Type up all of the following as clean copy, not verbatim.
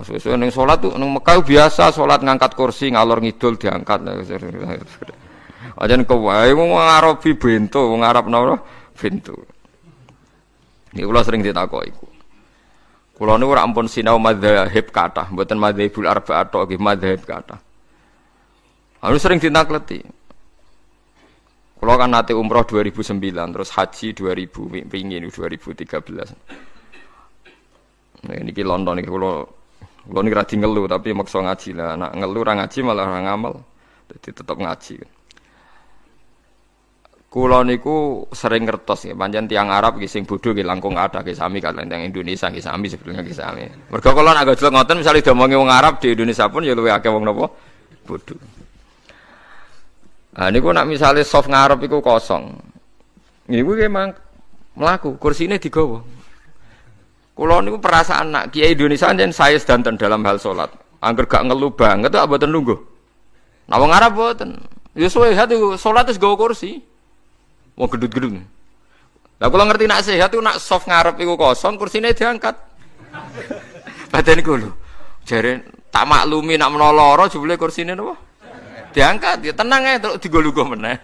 Sesuai ning salat tuh ning Mekah biasa salat ngangkat kursi ngalor ngidul diangkat. Ajan kowe wong Arabi bento, wong Arab napa bento. Iki kula sering ditakoki iku. Kula niku ora ampun sinau madzhab kathah, mboten madzhabul arba'ah tok nggih madzhab kathah. Anu sering ditakleti. Kula kan nate umroh 2009 terus haji 2000 pingin 2013. Nah niki London niki kula niki ra ngelu tapi maksa ngaji lah. Nek ngelu ra ngaji malah ora ngamal. Dadi tetep ngaji. Kula niku sering ngertos ya, pancen tiyang Arab nggih sing bodho nggih langkung kathah nggih sami kaliyan tiyang Indonesia nggih sami sebetulnya nggih sami. Mergo kula nek gojlok ngoten misale diomongi wong Arab di Indonesia pun ya luwih akeh wong napa bodho. Ah niku nek misale soft ngarep iku kosong. Niku memang mlaku, kursine digawa. Kula niku perasaan nak kiai Indonesia jen saya sedanten dalam hal salat. Angger gak ngelu banget kok mboten lungguh. Nah wong Arab mboten. Ya suwe hati salat wis gawa kursi. Wong gedut-gedut. Lah kula ngerti nak sehat iku nak soft ngarep iku kosong, kursine diangkat. Padahal niku lho. Jare tak maklumi nak menawa lara jebule kursine napa? Diangkat ya tenang ae terus digo-lugo meneh.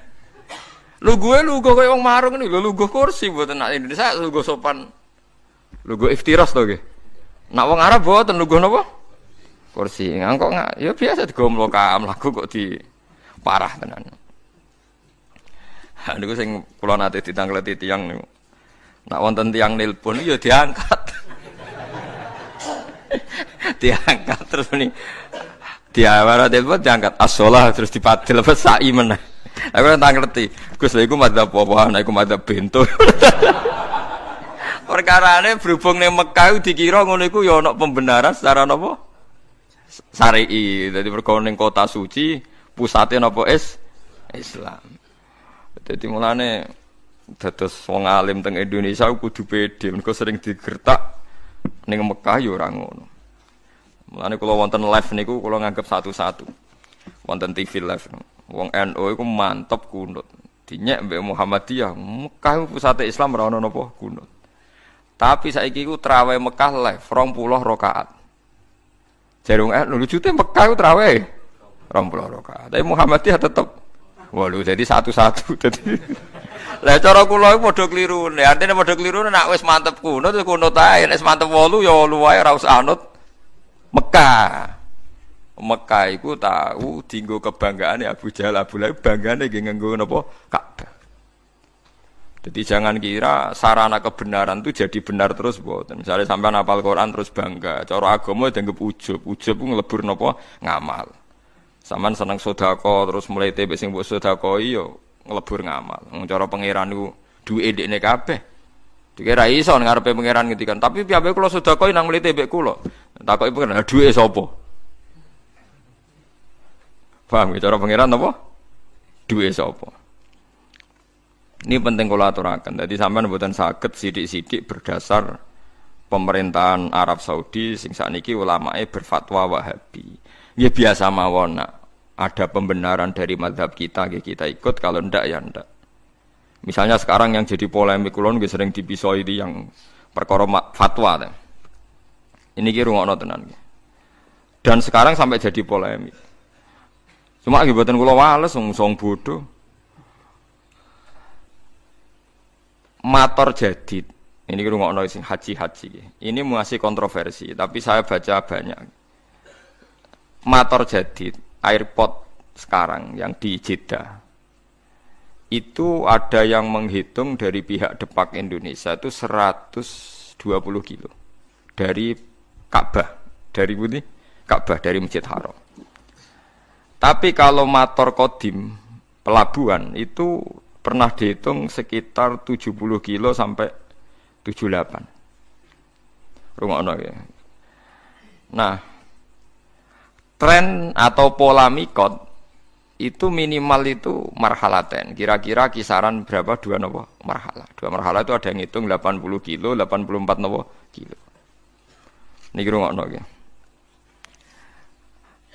Luguhe koyo wong marung niku lho luguh kursi mboten nak Indonesia luguh sopan. Luguh iftiras to nggih. Nak wong Arab mboten luguh napa? Kursi. Ngangkok ya biasa digo mlaku kok di parah tenan. Niku sing kula nate ditangkleti tiyang niku. Nak wonten tiyang nelpon ya diangkat. Diangkat terus ni. Diawara telepon diangkat as-shalah terus dipadil apa sa'i meneh. Aku tangkleti. Gus lha iku madzhab apa? Nek iku madzhab bento. Perkarane berhubung ning Mekah dikira ngono iku ya ana pembenaran secara napa? Syar'i. Dadi perkara ning kota suci, pusate napa Islam. Jadi mulane dados wong alim teng Indonesia kudu pede, mergo sering digertak ning Mekah ya ora ngono. Mulane kula wonten live niku kula nganggep satu-satu. Wonten TV live. Wong NU iku mantep kunut. Dinyek mbek Muhammadiyah, Mekah pusate Islam ora ono napa kunut. Tapi saiki iku traweh Mekah live 20 rakaat. Jarung lucute Mekah iku traweh 20 rakaat. Tapi Muhammadiyah tetep waduh, jadi satu-satu. Jadi, lah cara kula iku padha klirune. Artine padha klirune nek wis mantep kunut ae, nek mantep 8 ya 8 wae ora usah anut Mekah. Mekah iku tahu dienggo kebanggaane Abu Jahal, Abu Lahab banggane nggih nganggo napa? Ka'bah. Jadi jangan kira sarana kebenaran itu jadi benar terus mboten. Misale sampean hafal Quran terus bangga, cara agama dianggap ujub. Ujub ku nglebur napa? Ngamal. Saman seneng sedekah terus mulai tebek sing mbok sedekahi yo nglebur ngamal. Wong cara pangeran niku duwe ndekne kabeh. Dikira iso ngarepe pangeran ngendikan, tapi piye kula sedekahi nang mulai tebek kula. Takoki pangeran, duwe sapa? Paham ya cara pangeran napa? Duwe sapa? Ini penting kula aturaken. Dadi sampean mboten saged sithik-sithik berdasar pemerintahan Arab Saudi sing sakniki ulamae berfatwa Wahabi. Ya biasa mawon nak ada pembenaran dari mazhab kita ikut, kalau ndak ya ndak. Misalnya sekarang yang jadi polemik kulon sering dipisoi di yang perkara fatwa. Ini ki rungokno tenan. Dan sekarang sampai jadi polemik. Cuma akibatnya kula wales song bodoh. Mator jadid. Ini ki rungokno sing haji. Ini masih kontroversi, tapi saya baca banyak. Mator jadid, airport sekarang yang di Jeddah itu ada yang menghitung dari pihak Depak Indonesia itu 120 kilo dari Ka'bah, dari Masjid Haram. Tapi kalau mator kodim pelabuhan itu pernah dihitung sekitar 70 kilo sampai 78. Rungokno ya. Nah, tren atau pola mikot itu minimal itu marhalaten. Kira-kira kisaran berapa? 2 marhalah. 2 marhalah itu ada yang ngitung 80 kilo, 84 kilo. Niki rungokno nggih.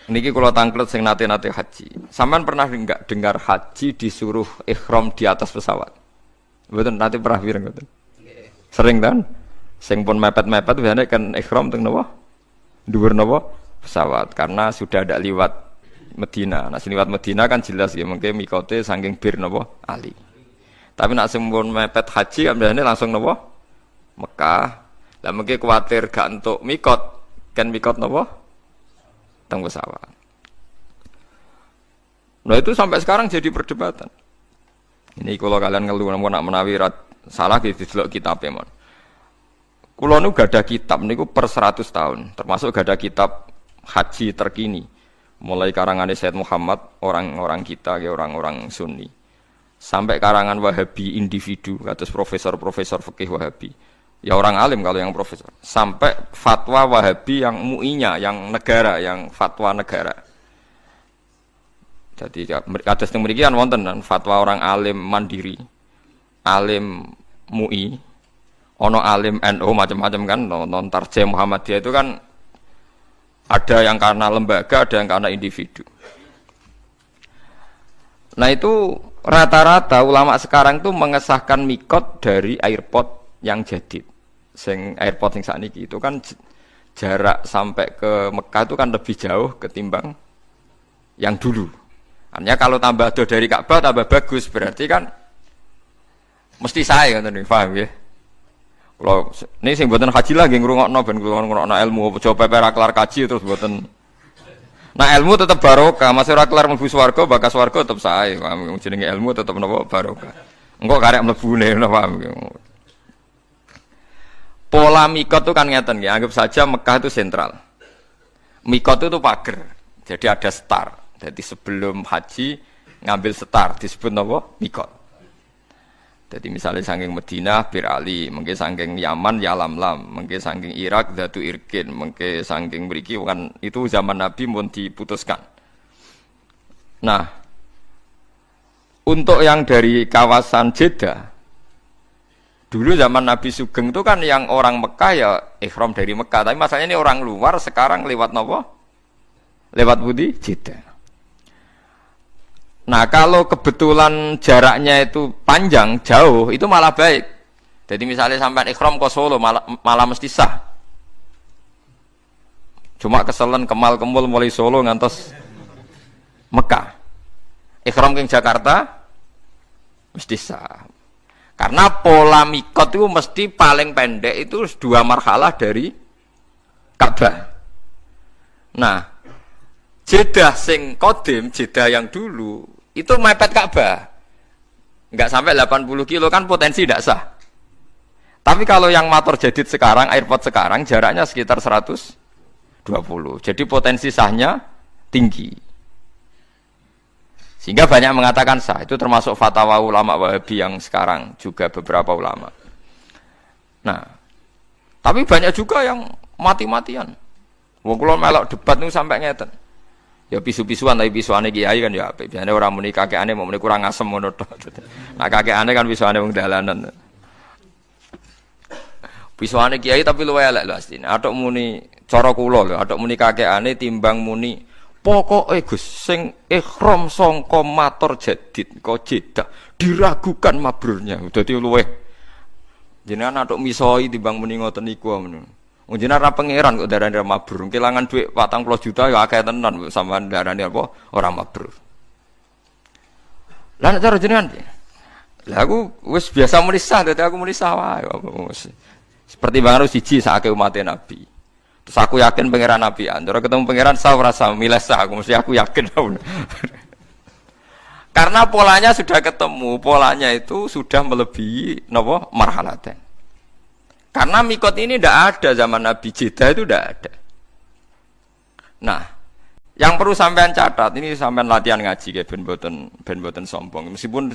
Niki kula tangklet sing nate-nate haji. Sampean pernah enggak dengar haji disuruh ihram di atas pesawat? Mboten nate pernah pireng mboten? Sering kan? Sing pun mepet-mepet biasane kan ihram teng napa? dhuwur napa pesawat karena sudah ada liwat Medina. Nah, liwat Medina kan jelas ya mungkin mikote saking bir napa Ali. Tapi nak sempun mepet haji kan biasanya langsung napa Mekah. Lah mungkin kuwatir gak entuk mikot, kan mikot napa teng pesawat. Nah itu sampai sekarang jadi perdebatan. Ini kalau kalian ngeluh nak menawi salah di delok kitabe mon. Kula nu gadah kitab niku per 100 tahun, termasuk gadah kitab haji terkini. Mulai karangan Sayyid Muhammad, orang-orang kita, orang-orang Sunni. Sampai karangan Wahabi individu, kados profesor-profesor fikih Wahabi. Ya orang alim kalau yang profesor. Sampai fatwa Wahabi yang muinya, yang negara, yang fatwa negara. Jadi kados teng mriki kan wonten fatwa orang alim mandiri, alim MUI, ono alim NU macam-macam kan, non tarjem Muhammadiyah itu kan ada yang karena lembaga, ada yang karena individu. Nah itu rata-rata ulama sekarang itu mengesahkan mikot dari airport yang jadid. Sing airport sing sakniki itu kan jarak sampai ke Mekah itu kan lebih jauh ketimbang yang dulu. Artinya kalau tambah do dari Ka'bah tambah bagus, berarti kan mesti saya kan tadi, paham ya? Kalau ini sing buatan haji lagi ngrungokno ben ngrungokno ilmu, coba perak kelar kaji terus buatan. Nah ilmu tetap barokah, masih ora kelar mlebu swarga, bakas swarga tetap sae, paham? Jenenge ilmu tetap napa barokah. Engko karek mlebune, paham? Pola mikot itu kan ngeten ya, anggap saja Mekah itu sentral. Mikot itu pager, jadi ada star. Jadi sebelum haji ngambil setar disebut apa? Mikot. Jadi misalnya saking Madinah Bir Ali, mungkin saking Yaman Yalamlam, mungkin saking Irak Dzatu Irkin, mungkin saking mriki kan itu zaman Nabi pun diputuskan. Nah, untuk yang dari kawasan Jeddah dulu zaman Nabi Sugeng itu kan yang orang Mekah ya ihram dari Mekah, tapi masalahnya ini orang luar sekarang lewat napa? Lewat budi Jeddah. Nah kalau kebetulan jaraknya itu panjang, jauh, itu malah baik. Jadi misalnya sampai ikhram ke Solo, malah mesti sah. Cuma keselen kemal-kemul mulai Solo ngantos Mekah. Ikhram ke Jakarta, mesti sah. Karena pola mikot itu mesti paling pendek itu 2 marhalah dari Ka'bah. Nah, Jeddah sing kodim, Jeddah yang dulu, itu mepet Ka'bah. Enggak sampai 80 kilo kan potensi tidak sah. Tapi kalau yang motor jadid sekarang, airport sekarang, jaraknya sekitar 120. Jadi potensi sahnya tinggi. Sehingga banyak mengatakan sah. Itu termasuk fatwa ulama Wahabi yang sekarang juga beberapa ulama. Nah, tapi banyak juga yang mati-matian. Wong kula melok debat niku sampai ngeten. Ya pisu-pisuan tapi pisuane kiai kan ya apik. Biasane ora muni kakekane mau muni kurang asem ngono tok. Nah kakekane kan pisuane wong dalanan. Pisuane kiai tapi luwe elek lho asline. Atok muni cara kula lho, atok muni kakekane timbang muni pokoke Gus sing ihram sangka matur jadid kok Jeddah diragukan mabrurnya. Dadi luwe jenengan atok misoi timbang muni ngoten niku ngono. Wong jenengan ra pangeran kok darane mabrur. Kelangan dhuwit 40 juta ya akeh tenan sampean darane apa ora mabrur. Lah nek cara jenengan piye? Lah aku wis biasa muni sah, dadi aku muni sah wae. Seperti banget siji sakake umat Nabi. Terus aku yakin pangeran Nabi. Antara ketemu pangeran sah ora sah, milih sah aku mesti aku yakin. Karena polanya sudah ketemu, polanya itu sudah melebihi napa marhalaten. Karena mikot ini tidak ada zaman Nabi, Jeddah itu tidak ada. Nah, yang perlu sampean catat, ini sampean latihan ngaji ya, ben boten sombong. Meskipun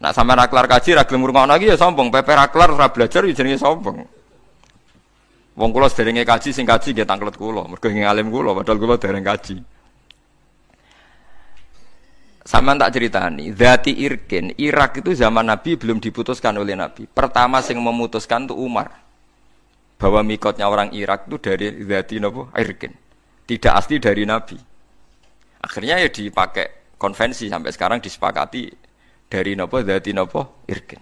nak sampean raklar kaji, ragilem ngurungok lagi ya sombong. Pepe raklar ora belajar ya jenenge sombong. Wong kula sederenge kaji, sing kaji nggih tanglet kula, mergo nggih alim kula, padahal kula dereng kaji. Sampeyan tak ceritani, Dzati Irkin, Irak itu zaman Nabi belum diputuskan oleh Nabi. Pertama sing memutuskan itu Umar. Bahwa mikotnya orang Irak itu dari Dzati Irkin. Tidak asli dari Nabi. Akhirnya ya dipakai konvensi sampai sekarang disepakati dari Dzati Irkin.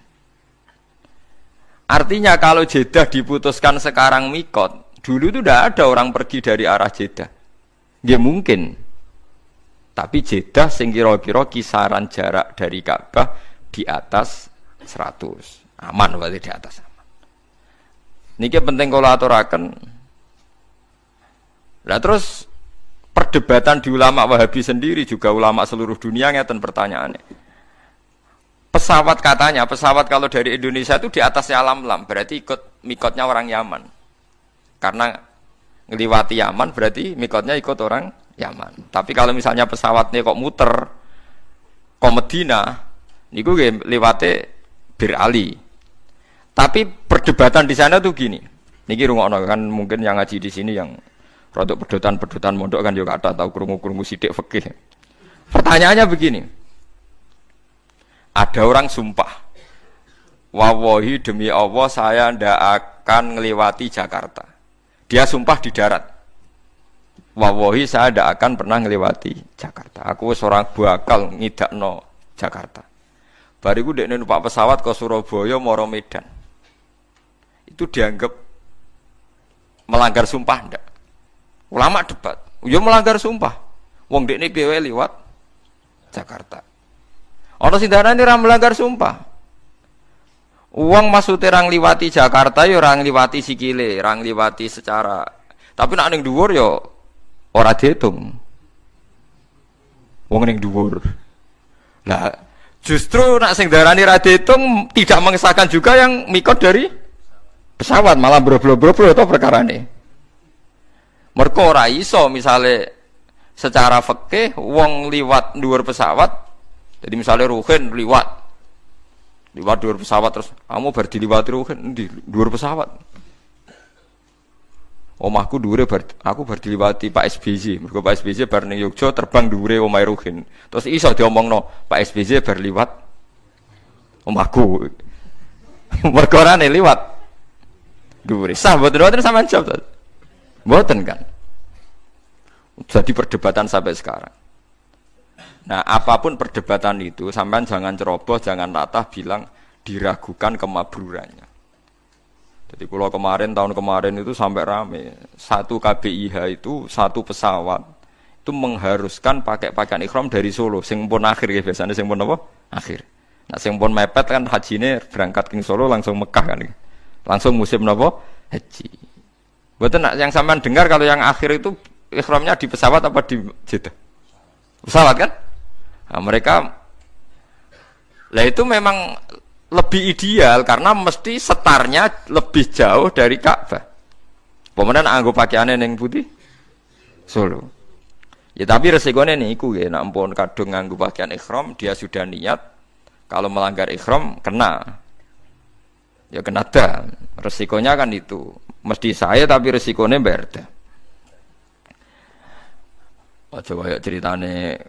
Artinya kalau Jeddah diputuskan sekarang mikot Dulu itu tidak ada orang pergi dari arah Jeddah. Nggih mungkin. Tapi Jeddah sing kira-kira kisaran jarak dari Ka'bah di atas 100. Aman berarti di atas aman. Niki penting kula aturaken. Lah terus perdebatan di ulama Wahabi sendiri juga ulama seluruh dunia ngeten pertanyaannya. Pesawat katanya, pesawat kalau dari Indonesia itu di atasnya Lam-Lam, berarti ikut mikotnya orang Yaman. Karena ngeliwati Yaman berarti mikotnya ikut orang Yaman. Tapi kalau misalnya pesawatnya kok muter ke Medina, niku liwate Bir Ali. Tapi perdebatan di sana tuh gini. Niki rungokno kan mungkin yang ngaji di sini yang rodok pedotan mondok kan juga ada tahu krungu-krungu sithik fikih. Pertanyaannya begini. Ada orang sumpah. Wallahi demi Allah saya ndak akan ngelewati Jakarta. Dia sumpah di darat. Wallahi saya ndak akan pernah ngelewati Jakarta. Aku seorang bakal ngidakno Jakarta. Bariku dekne numpak pesawat ke Surabaya moro Medan. Itu dianggap melanggar sumpah ndak? Ulama debat. Ya melanggar sumpah. Wong dekne piye liwat Jakarta. Ana sing darani ora melanggar sumpah. Uang maksudnya orang liwati Jakarta ya orang liwati sikile, orang liwati secara. Tapi nak ning dhuwur ya ora diitung. Wong ning dhuwur. Lah justru nak sing darani ra diitung tidak mengesahkan juga yang mikot dari pesawat, malah bro-bro-bro to perkarane. Mergo ora iso misale secara fikih wong liwat dhuwur pesawat. Jadi misalnya Ruhin liwat dhuwur pesawat terus kamu bar diliwati Ruhin di dhuwur pesawat. Omahku dhuwure aku bar diliwati Pak SBY. Mergo Pak SBY bar ning Yogya terbang dhuwure omahe Ruhin. Terus iso diomongno Pak SBY bar liwat omahku. Mergo ora liwat dhuwure. Sah mboten sampean jawab. Mboten kan. Jadi perdebatan sampai sekarang. Nah, apapun perdebatan itu, sampean jangan ceroboh, jangan latah bilang diragukan kemabrurannya. Jadi kalau tahun kemarin itu sampai rame, satu KBIH itu satu pesawat itu mengharuskan pakai pakaian ikhram dari Solo, sing pun akhir ya biasanya sing pun apa? Akhir. Nah, sing pun mepet kan hajine berangkat ke Solo langsung Mekah kan. Langsung musim apa? Haji. Betul nak yang sampean dengar kalau yang akhir itu ikhramnya di pesawat apa di Jeddah? Pesawat kan? Nah, mereka lah itu memang lebih ideal karena mesti setarnya lebih jauh dari Ka'bah. Pemenang anggo pakaiane ning putih Solo. Ya tapi resikonya niku nggih, nek ampun kadung nganggo pakaian ihram dia sudah niat kalau melanggar ihram kena. Ya kena dah. Resikonya kan itu. Mesti saya tapi resikonya berda. Aja kaya ceritane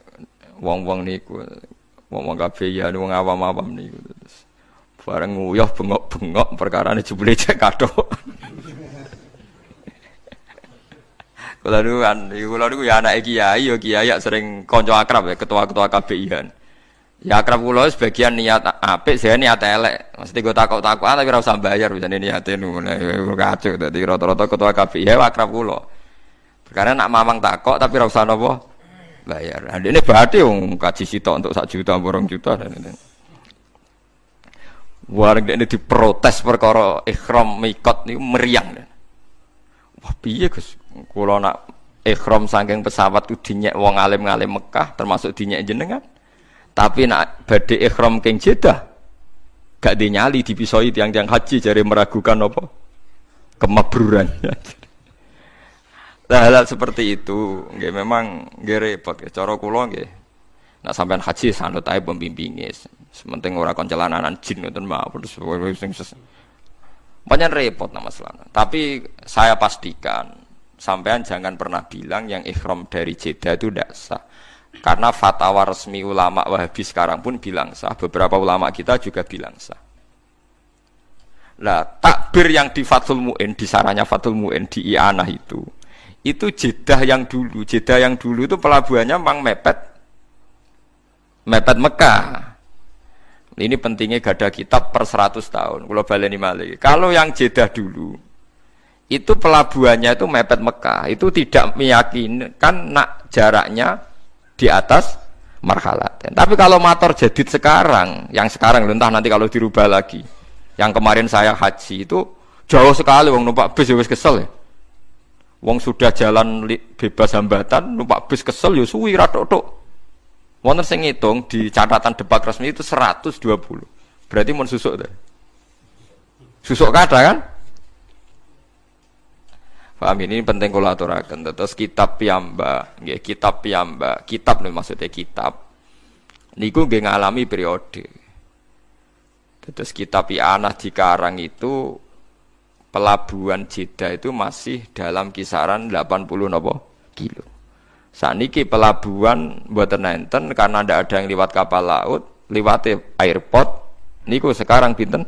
wong-wong niku, wong-wong KBIH wong awam-awam niku. Bareng nguyuh bengok-bengok perkarane jebule cek kathok. Kula niku ya anake kiai, ya kiai sering kanca akrab ya ketua-ketua KBIH. Ya akrab kula sebagian niat apik, saya niat elek. Mesti go takok-takokan tapi ora usah bayar bisane niate ngono. Kacau dadi rata-rata ketua KBIH akrab kula. Karena nak mamang takok tapi ora usah napa bayar. Ini berarti wong kaji sitok untuk 1 juta, 2 juta dan itu. Warung ini diprotes perkara ihram mikot niku meriang. Wah piye Gus? Kula nak ihram saking pesawat ku dinyek wong alim-alim Mekah termasuk dinyek jenengan. Tapi nak badhe ihram king Jeddah gak dinyali dipisoi tiang-tiang haji jare meragukan apa? Kemabrurannya. Nah, hal seperti itu, nggih memang nggih repot. Cara kula nggih, nak sampean haji sanut ae pembimbinge. Sementing ora kon celananan jin ngoten mawon sing banyak repot nama masalah. Tapi saya pastikan sampean jangan pernah bilang yang ihram dari Jeddah itu tidak sah. Karena fatwa resmi ulama Wahabi sekarang pun bilang sah. Beberapa ulama kita juga bilang sah. Lah, takbir yang di Fathul Mu'in, di saranya Fathul Mu'in di I'anah itu Jeddah yang dulu. Jeddah yang dulu itu pelabuhannya memang mepet Mekah. Ini pentingnya gada kitab per 100 tahun. Kalau baleni malih. Kalau yang Jeddah dulu itu pelabuhannya itu mepet Mekah, itu tidak meyakinkan nak jaraknya di atas marhalaten. Tapi kalau motor jadid sekarang, yang sekarang entah nanti kalau dirubah lagi, yang kemarin saya haji itu jauh sekali, wong numpak bis ya wis kesel ya. Wong sudah jalan bebas hambatan, numpak bis kesel ya suwi ratok-tok. Wonten sing ngitung di catatan debat resmi itu 120. Berarti mun susuk ta. Susuk kada kan? Paham ini penting kula aturaken. Terus kitab piyambak, nggih kitab piyambak. Kitab nih maksudnya kitab. Niku nggih ngalami periode. Terus kitab I'anah dikarang itu pelabuhan Jeddah itu masih dalam kisaran 80 napa kilo. Saniki pelabuhan mboten enten karena ndak ada yang lewat kapal laut, liwate airport niku sekarang pinten?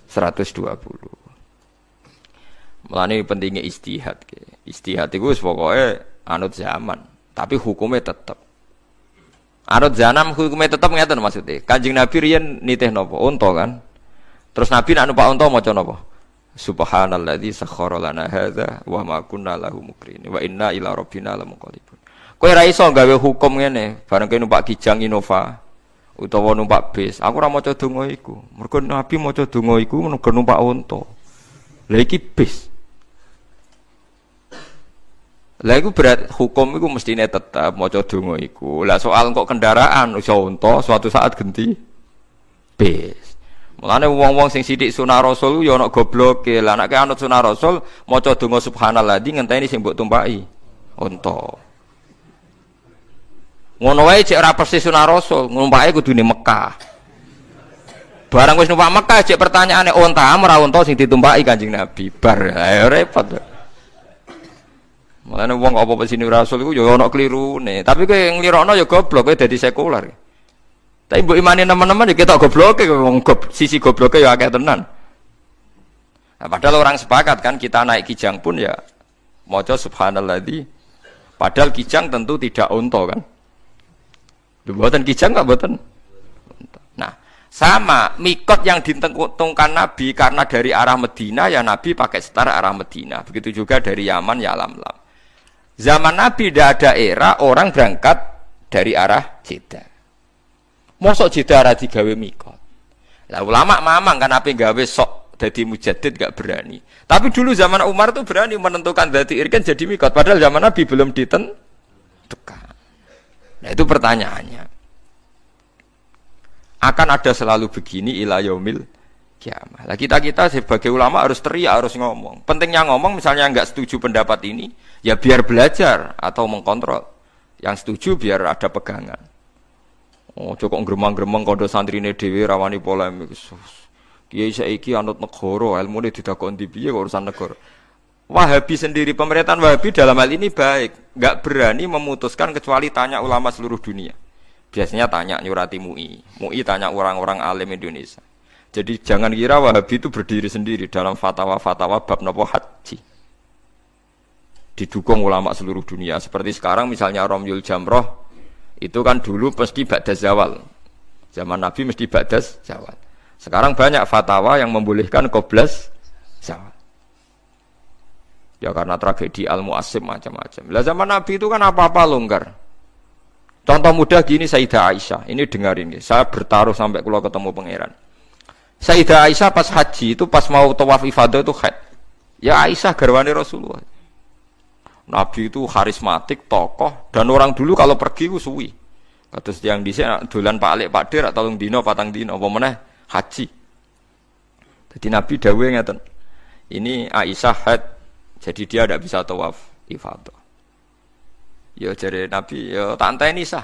120. Mulane pentingnya istihad. Istihad iku wis pokoke anut zaman, tapi hukumnya tetep. Anut zaman hukumnya tetep ngeten maksudnya. Kanjeng Nabi riyen nitih napa? Unta kan. Terus Nabi nek numpak unta maca napa? Subhanalladzi sakhkhara lana hadza wa ma kunna lahu muqrinin wa inna ila rabbina lamunqalibun. Kowe ra iso gawe hukum ngene, bareng kowe numpak Kijang Innova utawa numpak bis. Aku ora maca donga iku. Mergo Nabi maca donga iku mergo numpak unta. Lah iki bis. Lah iku berat hukum iku mestine tetep maca donga iku. Lah soal kok kendaraan iso unta suatu saat ganti bis. Mulane wong-wong sing sithik sunah rasul ya ana gobloke. Lah nek anut sunah rasul maca donga subhanalladzi ngenteni sing mbok tumpaki unta. Ngono wae cek ora persis sunah rasul, numpake kudune Mekah. Barang wis numpak Mekah cek pertanyaane unta ora unta sing ditumpaki Kanjeng Nabi. Bar ae repot. Mulane wong apa sini rasul iku ya ana klirune. Tapi kowe nglirokno ya goblok kowe dadi sekuler. Tapi mbok imani teman-teman ya ketok gobloke wong sisi gobloke ya akeh tenan. Nah, padahal orang sepakat kan kita naik Kijang pun ya maca subhanalladzi. Padahal Kijang tentu tidak unta kan. Mboten Kijang enggak mboten. Nah, sama mikot yang ditentukan Nabi karena dari arah Medina ya Nabi pakai setara arah Medina. Begitu juga dari Yaman ya Lam-Lam. Zaman Nabi tidak ada era orang berangkat dari arah Jeddah. Mosok Jeddah ora digawe mikot. Lah ulama mamang kan ape gawe sok dadi mujaddid gak berani. Tapi dulu zaman Umar tuh berani menentukan dzati irkan jadi mikot padahal zaman Nabi belum ditentukan. Nah itu pertanyaannya. Akan ada selalu begini ila yaumil kiamah. Lah kita sebagai ulama harus teriak, harus ngomong. Pentingnya ngomong misalnya enggak setuju pendapat ini, ya biar belajar atau mengkontrol. Yang setuju biar ada pegangan. Oh, cukup gremang-gremeng kondo santrine dhewe rawani polemik. Kiai saiki anut negara, ilmune didakon ndi piye kok urusan negara. Wahabi sendiri, pemerintahan Wahabi dalam hal ini baik, enggak berani memutuskan kecuali tanya ulama seluruh dunia. Biasanya tanya nyurati MUI. MUI tanya orang-orang alim Indonesia. Jadi jangan kira Wahabi itu berdiri sendiri dalam fatwa-fatwa bab napa haji. Didukung ulama seluruh dunia. Seperti sekarang misalnya Romyul Jamroh itu kan dulu mesti ba'das zawal. Zaman Nabi mesti ba'das zawal. Sekarang banyak fatwa yang membolehkan qoblas zawal. Ya karena tragedi Al-Mu'assib macam-macam. Lah zaman Nabi itu kan apa-apa longgar. Contoh mudah gini Sayyidah Aisyah. Ini dengarin. Saya bertaruh sampai kalau ketemu pangeran. Sayyidah Aisyah pas haji itu pas mau tawaf ifadah itu haid. Ya Aisyah garwane Rasulullah. Nabi itu karismatik, tokoh, dan orang dulu kalau pergi ku suwi. Kados tiyang dhisik dolan Pak Alik Pak Dir atau dino patang dino apa meneh haji. Jadi Nabi dawuhe ngeten. Ini Aisyah haid, jadi dia tidak bisa tawaf ifadah. Ya jare Nabi, ya tak enteni sah.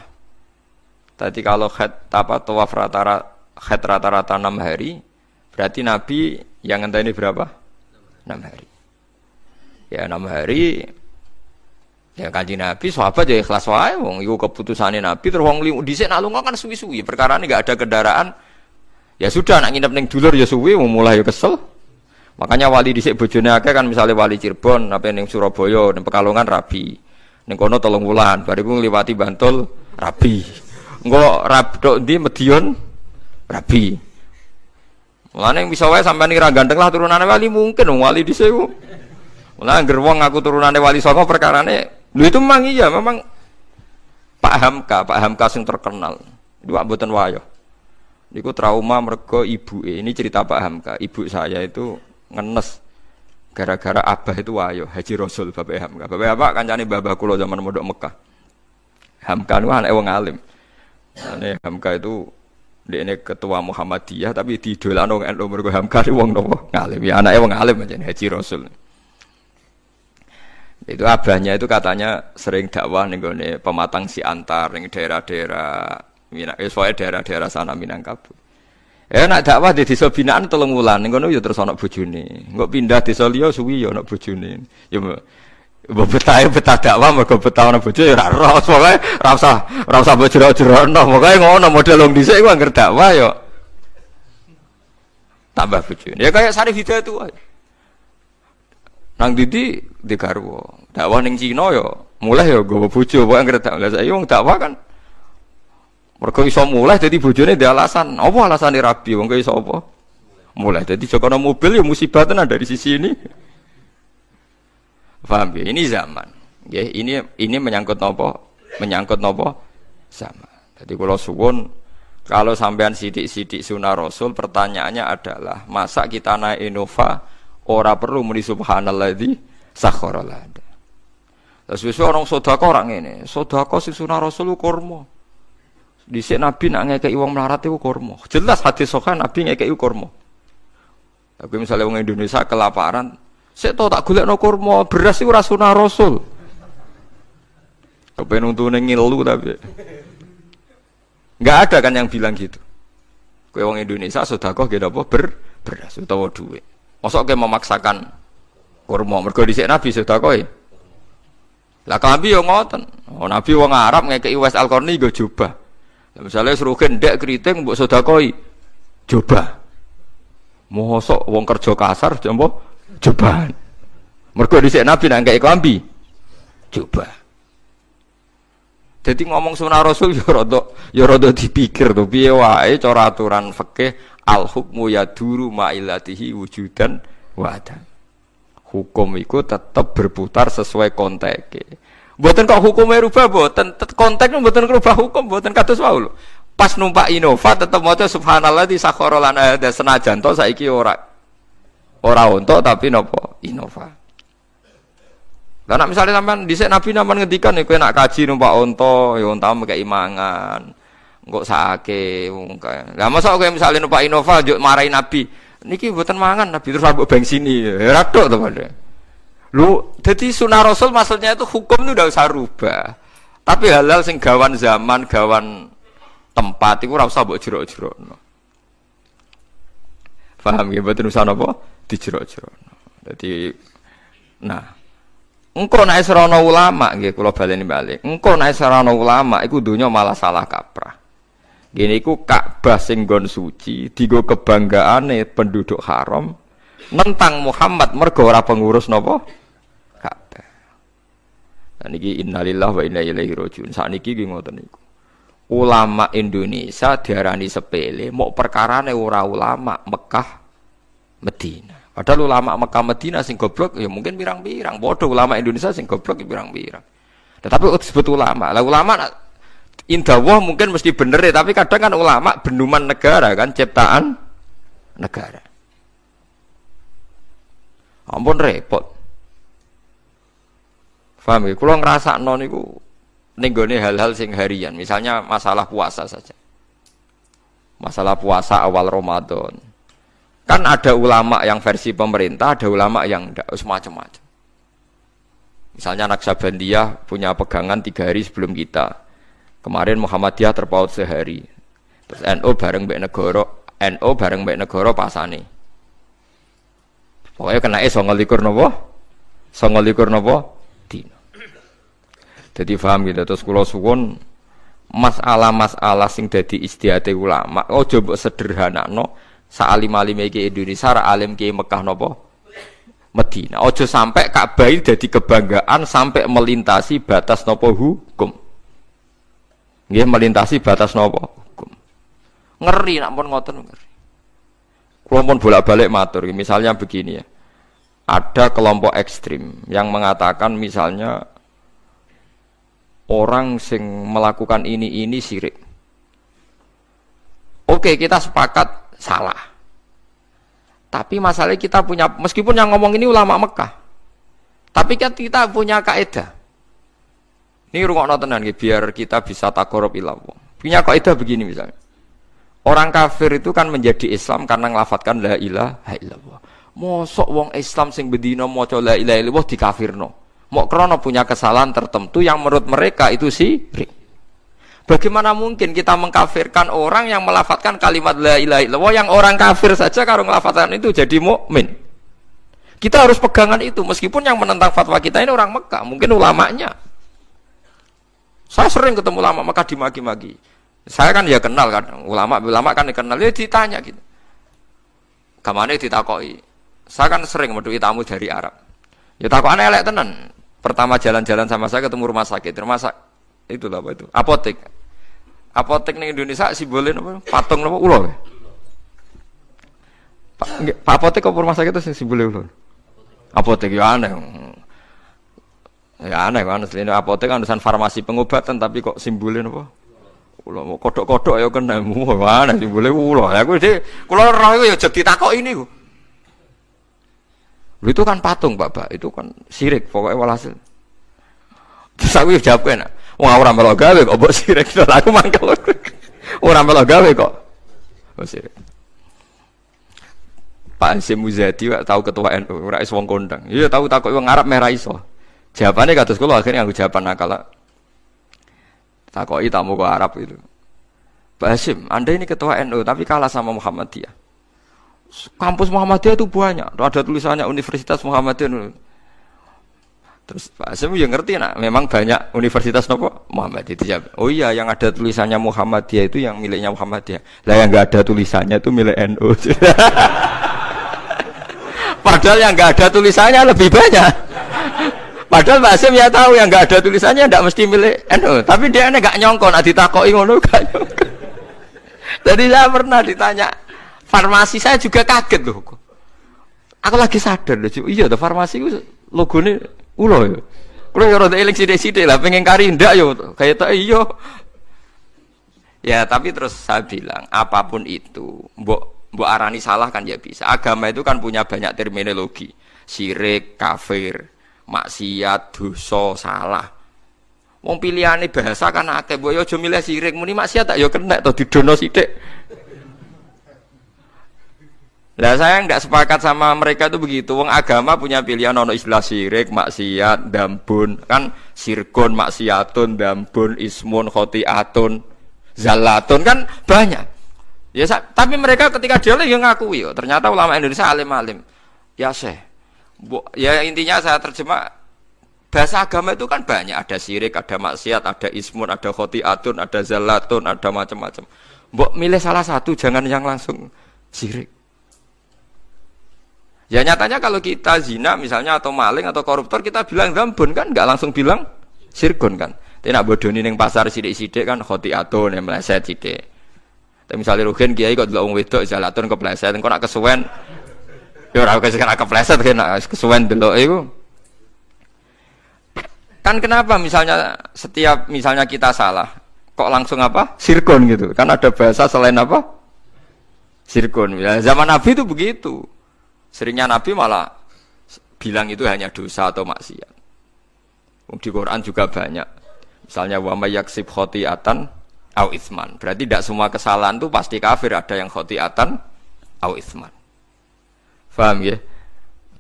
Tadi kalau haid apa tawaf rata-rata 6 hari, berarti Nabi yang ngenteni berapa? 6 hari. Ya 6 hari. Ya Kanjeng Nabi sahabat ya ikhlas wae wong iku keputusane Nabi terus wong dhisik nak lunga kan suwi-suwi perkarane enggak ada kendaraan. Ya sudah nak nginep ning dulur ya suwi mulai ya kesel. Makanya wali dhisik bojone akeh kan misalnya wali Cirebon apa ning Surabaya ning Pekalongan rabi. Ning kono 3 wulan bariku ngliwati Bantul rabi. Engko tok ndi Medion rabi. Mulane bisa wae sampean iki ra ganteng lah turunane wali mungkin wong wali dhisik ku. Mulane angger wong ngaku turunane Wali Songo perkarane lho itu memang iya memang Pak Hamka sing terkenal. Itu mboten wayo. Niku trauma mergo ibuke. Ini cerita Pak Hamka. Ibu saya itu ngenes gara-gara abah itu wayo Haji Rasul Bapak Hamka. Bapak kancane babah kula zaman mondok Mekah. Hamka niku anake wong alim. Hamka itu dekne ketua Muhammadiyah tapi didolano wong NU mergo Hamka wong napa ngalim. Ya anake wong alim pancen Haji Rasul. Itu abahnya itu katanya sering dakwah ning gone Pematang Siantar ning daerah-daerah daerah-daerah sana Minangkabau. Nak dakwah di desa binaan 3 wulan ning kono ya terus ana bojone. Engko pindah desa liya suwi ya ana bojone. Ya mbok betah dakwah mergo betah ana bojo ya ora roh. Pokoke ora usah mbok jero-jerono. Pokoke ngono model wong dhisik iku anggere dakwah ya tambah bojone. Ya kaya Sarif Hidayat itu wae. Nang Didi di garwa. Dakwah ning Cina ya mulai ya nggawa bojo, pokoke anggere dakwah. Lah saiki wong dakwah kan mergo iso mulai dadi bojone ndek alasan. Apa alasane rabi wong kok iso apa? Mulai dadi jokono mobil ya musibah tenan dari sisi ini. Paham ya? Ini zaman. Nggih, ini menyangkut napa? Menyangkut napa? Zaman. Jadi kula suwun kalau sampean sithik-sithik sunah Rasul pertanyaannya adalah masa kita naik Innova ora perlu muni subhanalladzi sakhkhara lana. Terus wis orang sedekah ora ngene. Sedekah sing sunah Rasul kurma. Dhisik Nabi nak ngekeki wong melarat iku kurma. Jelas hadis sahih Nabi ngekeki kurma. Tapi misalnya wong Indonesia kelaparan, sik to tak golekno kurma, beras iku ora sunah Rasul. Kepen untune ngilu tapi. Enggak ada kan yang bilang gitu. Kowe wong Indonesia sedekah nggih apa beras utawa dhuwit. Mosok kowe memaksakan kurma mergo dhisik Nabi sedekah. Lah kambi yo ngoten. Oh Nabi wong Arab ngekeki Wes Al-Qarni nggo jubah. Misalnya suruh kendek keriting mbok sedekoi coba. Mosok wong kerja kasar jempo coba. Mergo dhisik Nabi nang kei klambi coba. Jadi ngomong sunah Rasul ya rada dipikir to piye wae cara aturan fikih al hukmu yaduru ma'ilatihi wujudan wa adam. Hukum iku tetap berputar sesuai konteke. Mboten kok hukume rubah mboten, konteks mboten rubah hukum mboten kados wae lho. Pas numpak Innova tetep maca subhanalladzi sakhkhara lana hadza senajan to saiki ora unta tapi napa Innova. Lah nek misale sampean dhisik Nabi sampean ngendikan kowe nak kaji numpak unta ya unta mekeki mangan. Engko sakake wong kae. Lah mosok kowe misale numpak Innova njuk marahi Nabi, niki mboten mangan Nabi terus mbok bensini. Ya tok to padha. Lu, jadi sunah Rasul maksudnya itu hukum itu udah usah rubah. Tapi hal-hal sing gawan zaman, gawan tempat itu ora usah mbok jero-jerono. Paham ya mboten usah napa dijero-jerono. Jadi nah, engko nek serono ulama nggih kula baleni balik. Engko nek serono ulama iku donya malah salah kaprah. Gini iku Ka'bah sing nggon suci, dienggo kebanggaane penduduk haram nentang Muhammad mergo ora pengurus napa? Ka'bah. Niki innalillahi wa inna ilaihi rajiun. Sakniki nggih ngoten niku. Ulama Indonesia diarani sepele, mok perkarane ora ulama Mekah Madinah. Padahal ulama Mekah Madinah sing goblok ya mungkin pirang-pirang. Padha ulama Indonesia sing goblok ya pirang-pirang. Tetapi disebut ulama. Lah ulama indawah mungkin mesti bener ya, tapi kadang kan ulama benduman negara kan ciptaan negara. Ampun repot. Paham ya? Kalau ngerasakno niku ning gone hal-hal sing harian, misalnya masalah puasa saja. Masalah puasa awal Ramadan. Kan ada ulama yang versi pemerintah, ada ulama yang ndak, macam-macam. Misalnya Naksabandiyah punya pegangan 3 hari sebelum kita. Kemarin Muhammadiyah terpaut sehari. Terus NU bareng mbek negara pasane. Pokoknya kena 29 napa? 29 napa? Dina. Jadi paham gitu. Terus kula suwun masalah-masalah sing dadi istihate ulama, aja mbok sederhanakno saalim-alime iki Indonesia ra alim ki Mekah napa? Madinah. Aja sampai Ka'bah dadi kebanggaan sampai melintasi batas napa hukum. Nggih melintasi batas napa hukum. Ngeri nak pun ngoten ngeri. Kula pun bolak-balik matur, misalnya begini ya. ada kelompok ekstrim yang mengatakan misalnya orang sing melakukan ini syirik. Oke, kita sepakat salah. Tapi masalahnya kita punya, meskipun yang ngomong ini ulama Mekah, tapi kan kita punya kaidah. Ini rungokno tenan nggih biar kita bisa taqarrub ila Allah. Punya kaidah begini misalnya. Orang kafir itu kan menjadi Islam karena nglafatkan la ilaha illallah. Mosok wong Islam sing bedino maca la ilaha illallah dikafirno. Mok krana punya kesalahan tertentu yang menurut mereka itu syirik. Bagaimana mungkin kita mengkafirkan orang yang melafatkan kalimat la ilaha illallah yang orang kafir saja karo nglafatkan itu jadi mukmin. Kita harus pegangan itu meskipun yang menentang fatwa kita ini orang Mekah, mungkin ulamanya. Saya sering ketemu ulama Mekah dimaki-maki. Saya kan ya kenal kan, ulama kan dikenal, ya ditanya gitu. Kamane ditakoki. Saya kan sering meduki tamu dari Arab. Ya takokane elek tenan. Pertama jalan-jalan sama saya ketemu rumah sakit, itu apa itu? Apotek. Apotek ning Indonesia simbolnya apa? Patung apa? Ulo. Pak apotek apa rumah sakit itu sing simbolnya ulo? Apotek ya aneh. Ya aneh kan, aslinya apotek kan urusan farmasi pengobatan tapi kok simbolnya apa? Ulo, kodok-kodok ya kena mana simbolnya ulo. Ya aku deh, kalau roh itu ya jadi takok ini. Itu kan patung Bapak, itu kan syirik pokoknya walhasil. Terus aku jawab kan, wah orang melok gawe kok mbok syirik. Terus aku mangkel. Orang melok gawe kok. Oh syirik. Pak Hasyim Muzadi tahu ketua NU, ora iso wong kondang. Iya tahu takok wong Arab merah iso. Jawabannya kados kula akhirnya aku jawaban nakal. Takoki tamu ke Arab itu. Pak Hasyim, Anda ini ketua NU tapi kalah sama Muhammadiyah. Kampus Muhammadiyah itu banyak, ada tulisannya Universitas Muhammadiyah. Terus Pak Hasyim ya ngerti nak, memang banyak universitas nopo Muhammadiyah itu jawab. Oh iya, yang ada tulisannya Muhammadiyah itu yang miliknya Muhammadiyah. Lah yang enggak ada tulisannya itu milik NU. Padahal yang enggak ada tulisannya lebih banyak. Padahal Pak Hasyim ya tahu yang enggak ada tulisannya enggak mesti milik NU, tapi dia enggak nyongkon, ditakoki ngono gak nyongkon. Jadi saya pernah ditanya, farmasi saya juga kaget loh. Aku lagi sadar loh, iya tuh farmasi itu logonya ulo ya. Kalau yang rada eling sidik-sidik lah, pengen kari ndak yo, kayak tak iyo. Ya tapi terus saya bilang, apapun itu, mbok arani salah kan ya bisa. Agama itu kan punya banyak terminologi, syirik, kafir, maksiat, dosa, salah. Wong pilihane bahasa kan akeh, mbok yo aja milih syirik, muni maksiat tak yo kena to didono sithik. Lah saya enggak sepakat sama mereka itu begitu. Wong agama punya pilihan ono istilah syirik, maksiat, dambun, kan sirkun, maksiatun, dambun, ismun, khotiatun, zalatun kan banyak. Ya tapi mereka ketika dia yang ngakui yo, ternyata ulama Indonesia alim-alim. Ya Syekh. Ya intinya saya terjemah bahasa agama itu kan banyak, ada syirik, ada maksiat, ada ismun, ada khotiatun, ada zalatun, ada macam-macam. Mbok milih salah satu, jangan yang langsung syirik. Ya nyatanya kalau kita zina misalnya atau maling atau koruptor kita bilang dambun kan, nggak langsung bilang sirkun kan. Tapi nak bodoni ning pasar sidik-sidik kan khotiatun yang meleset sidik. Tapi misalnya rugen kiai kok delok wong wedok zalatun kepleset, engko nak kesuwen ya ora kepleset kan kesuwen delok iku. Kan kenapa misalnya setiap misalnya kita salah, kok langsung apa? Sirkun gitu. Kan ada bahasa selain apa? Sirkun. Ya, zaman Nabi itu begitu. Seringnya Nabi malah bilang itu hanya dosa atau maksiat. Di Quran juga banyak. Misalnya wa may yaksib khotiatan au itsman. Berarti tidak semua kesalahan itu pasti kafir, ada yang khotiatan au itsman. Paham ya?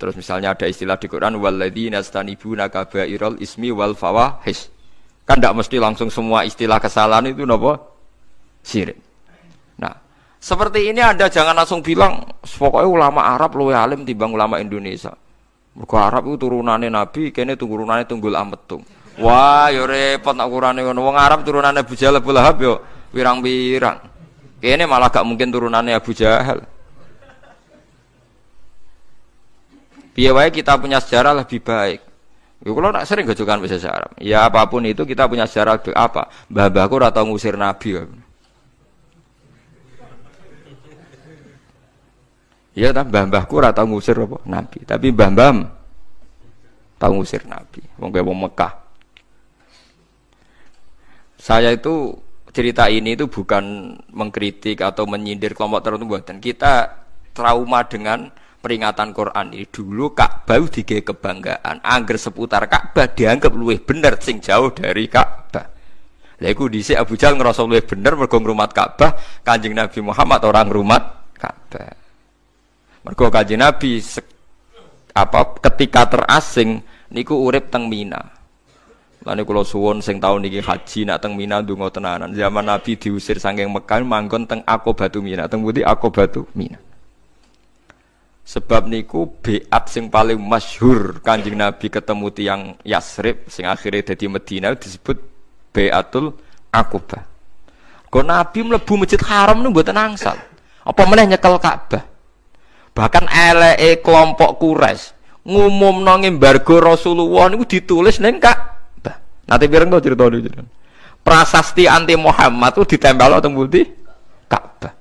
Terus misalnya ada istilah di Quran walladzina yastanibuna kabairal ismi wal fawahish. Kan tidak mesti langsung semua istilah kesalahan itu napa? Syirik. Nah, seperti ini Anda jangan langsung bilang pokoknya ulama Arab luwih alim timbang ulama Indonesia. Mergo Arab itu turunane Nabi, kene turunane Tunggul Ametung. Wah, yo repot nak ukurane ngono. Wong Arab turunane Abu Jahal Abu Lahab yo pirang-pirang. Kene malah gak mungkin turunane Abu Jahal. Piye wae kita punya sejarah lebih baik. Yo kalau nak sering gojokan bahasa Arab. Ya apapun itu kita punya sejarah lebih apa? Mbah-mbahku ora tau ngusir Nabi. Ya ta mbah-mbahku ora tau ngusir apa nabi, tapi mbah-mbah tau ngusir nabi. Wong Mekah. Saya itu cerita ini itu bukan mengkritik atau menyindir kelompok tertentu mboten. Kita trauma dengan peringatan Quran ini. Dulu Ka'bah digawe kebanggaan. Angger seputar Ka'bah dianggap luwih bener sing jauh dari Ka'bah. Lha iku dhisik Abu Jahal ngrasa luwih bener mergo ngrumat Ka'bah, Kanjeng Nabi Muhammad orang ngrumat Ka'bah. Mergo Kanjeng Nabi ketika terasing niku urip teng Mina. Lane kula suwun sing taun niki haji nak teng Mina ndonga tenanan. Zaman Nabi diusir saking Mekah manggon teng Aqobatu Mina. Teng pundi Aqobatu Mina. Sebab niku beat sing paling masyhur Kanjeng Nabi ketemu tiyang Yasrib sing akhirnya dadi Madinah disebut Beatul Aqobah. Kok Nabi mlebu Masjid Haram niku mboten angsal. Apa meneh nyekel Ka'bah. Bahkan eleke kelompok Quraisy ngumumno embargo Rasulullah niku ditulis ning Ka'bah. Nanti pireng to critane jenengan. Prasasti anti Muhammad itu ditempel teng pundi? Ka'bah.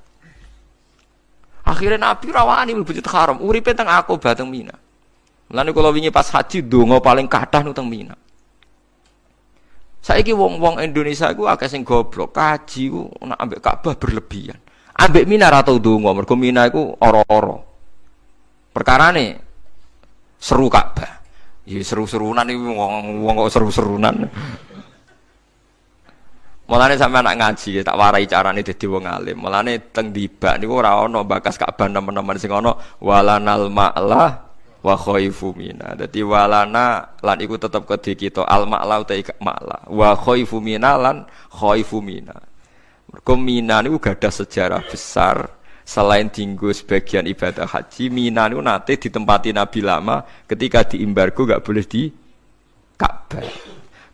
Akhirnya Nabi rawani mlebu Masjid Haram, uripe teng Aqobah teng Mina. Mulane kula wingi pas haji donga paling kathah nu teng Mina. Saiki wong-wong Indonesia iku akeh sing goblok, kaji ku nek ambek Ka'bah berlebihan. Ambek Mina ra tau donga, mergo Mina iku ora-ora. Perkarane seru Ka'bah. Ya seru-serunan iki wong kok seru-serunan. Mulane sampeyan nak ngaji tak warai carane dadi wong alim. Mulane teng dibak niku ora ana bakas Ka'bah nemen-nemen sing ana walanal ma'la wa khaifu mina. Dadi walana lan iku tetep kedhe kita al ma'la uta ma'la. Wa khaifu mina lan khaifu mina. Mergo Mina niku gadah sejarah besar. Selain tinggu sebagian ibadah haji, Mina itu nate ditempati Nabi lama ketika diembargo gak boleh di Ka'bah.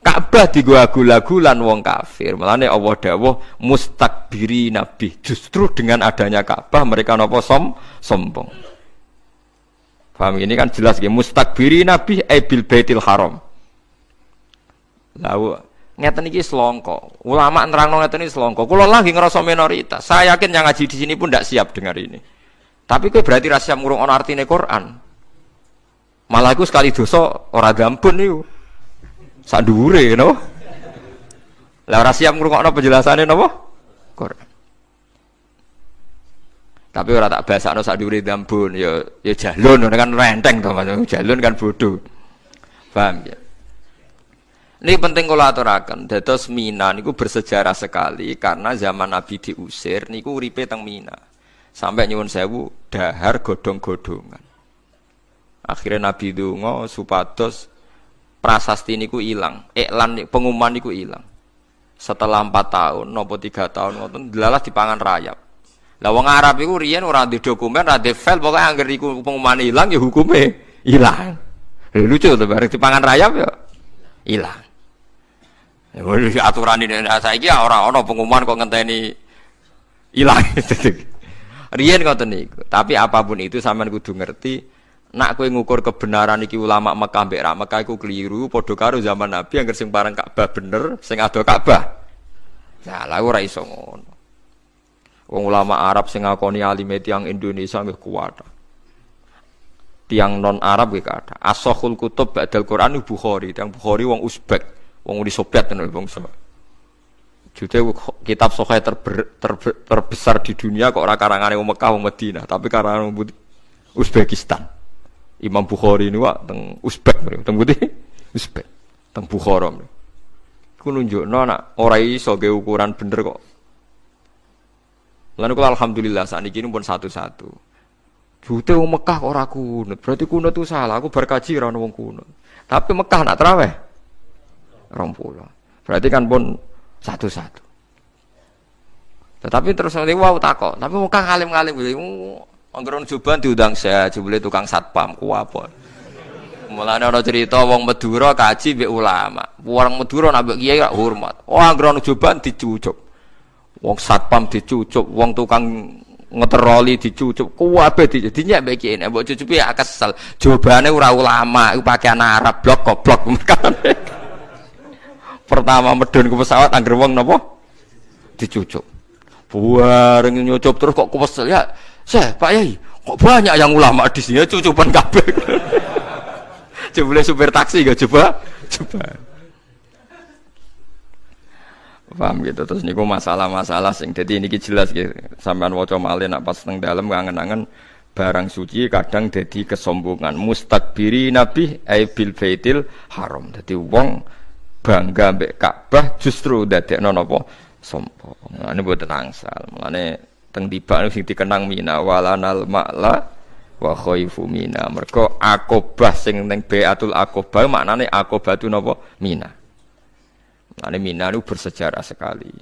Ka'bah digua-gula-gulan wong kafir. Malane Allah dawuh mustakbiri nabi. Justru dengan adanya Ka'bah mereka napa sombong. Paham ini kan jelas nggih mustakbiri nabi bil baitil haram. Lalu ngeten iki selongko. Ulama nerangno ngeten iki selongko. Kula lagi ngerasa minoritas. Saya yakin yang ngaji di sini pun tidak siap dengar ini. Tapi kowe berarti ra siap ngurung ana artine Quran. Malah iku sekali dosa ora gampun niku. Sak dhuwure no. Lah ora siap ngrungokno penjelasane napa? Quran. Tapi ora tak basakno sak dhuwure gampun ya jalun kan renteng to Mas. Jalun kan bodoh. Paham ya? Ini penting kalau aturaken. Dados Mina niku bersejarah sekali karena zaman Nabi diusir niku uripe teng Mina. Sampai nyuwun sewu dahar godhong-godhongan. Akhirnya Nabi donga supados prasasti niku ilang. Iklan pengumuman niku ilang. Setelah 4 tahun napa 3 tahun ngoten delalah dipangan rayap. Lah wong Arab iku riyen ora ndek dokumen, ora ndek file, pokoke anggere iku pengumuman ilang ya hukume ilang. Lucu to bareng dipangan rayap ya ilang. Ya aturan ini saiki ora ana pengumuman kok ngenteni ilang. Riyen ngoten niku. Tapi apapun itu sampean kudu ngerti nak kowe ngukur kebenaran iki ulama Mekah mbek ra Mekah iku keliru padha karo zaman Nabi angger sing parang Ka'bah bener, sing ado Ka'bah. Nah, lha ora iso ngono. Wong ulama Arab sing ngakoni alime tiyang Indonesia nggih kuwat. Tiang non Arab nggih kathah. As-Sahihul Kutub ba'dal Quran Bukhari, tiang Bukhari wong Uzbek. Wong Uni Soviet tenan bangsa. Jute kitab sahih terbesar di dunia kok ora karangane wong Mekah wong Madinah, tapi karangan wong Uzbekistan. Imam Bukhari niku teng Uzbek mriki, teng pundi? Uzbek. Teng Bukhara mriki. Ku nunjukno nek ora iso ge ukuran bener kok. Lan kula alhamdulillah sakniki pun satu-satu. Jute wong Mekah kok ora kunut, berarti kunut itu salah. Aku berkaji ora ono wong kunut. Tapi Mekah nak traweh 20. Berarti kan pun satu-satu. Tetapi terus nanti wow takok. Tapi muka ngalim-ngalim anggaran juban diundang saya, jebule tukang satpam ku apa. Mulane ana cerita wong Madura kaji mbek ulama. Wong Madura nak mbek kiai hormat. Oh anggaran juban dicucuk. Wong satpam dicucuk, wong tukang ngeteroli dicucuk, kabeh dinyek mbek kiai. Nek mbok cucupi ya kesel. Jawabane ora ulama, iku pakaian Arab blok goblok. Pertama medun ke pesawat angger wong napa dicucuk. Bareng nyucup terus kok kesel ya. Pak Yai, Kok banyak yang ulama di sini cucupan kabeh. Coba supir taksi gak coba. Paham gitu. Terus niku masalah-masalah sing dadi niki jelas gitu. Sampean waca malih nak pas teng dalem kangen-angen barang suci kadang dadi kesombongan. Mustakbiri nabi bil baitil haram. Dadi wong bangga mbek Ka'bah justru dadekno napa sombong. Ngene mboten angsal. Mulane teng tiba sing dikenang Mina walanal ma'la wa khaifu Mina. Mergo Aqobah sing ning Baitul Aqobah maknane Aqobah tu napa Mina. Mulane Mina niku bersejarah sekali.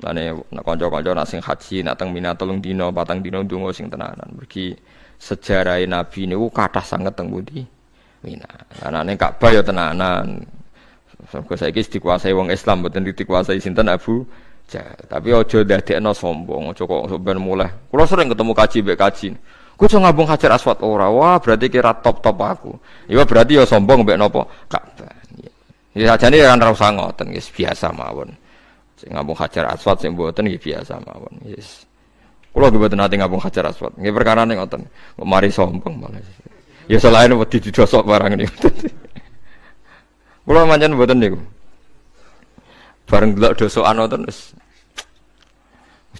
Mulane nek kanca-kanca nak sing haji nak teng Mina 3 dina 4 dina ndonga sing tenanan. Mergi sejarahe Nabi niku kathah sanget teng pundi Mina. Anane Ka'bah ya tenanan. Sampai saiki dikuasai wong Islam mboten dikuasai sinten Abu Jahal. Tapi aja ndadekno sombong, aja kok ben mulai. Kula sering ketemu kaji mbek kaji. Ku iso ngambung Hajar Aswad ora. Wah, berarti kira top-top aku. Ya berarti ya sombong mbek napa? Ka'bah. Ya sajane kan ora usah ngoten, wis biasa mawon. Sing ngambung Hajar Aswad sing mboten nggih biasa mawon. Wis. Kula mboten nate ngambung Hajar Aswad. Nggih perkarane ngoten. Kok mari sombong malah. Ya selain wedi didosok barang niku. Kula pancen mboten niku. Bareng delok dosokan ngoten wis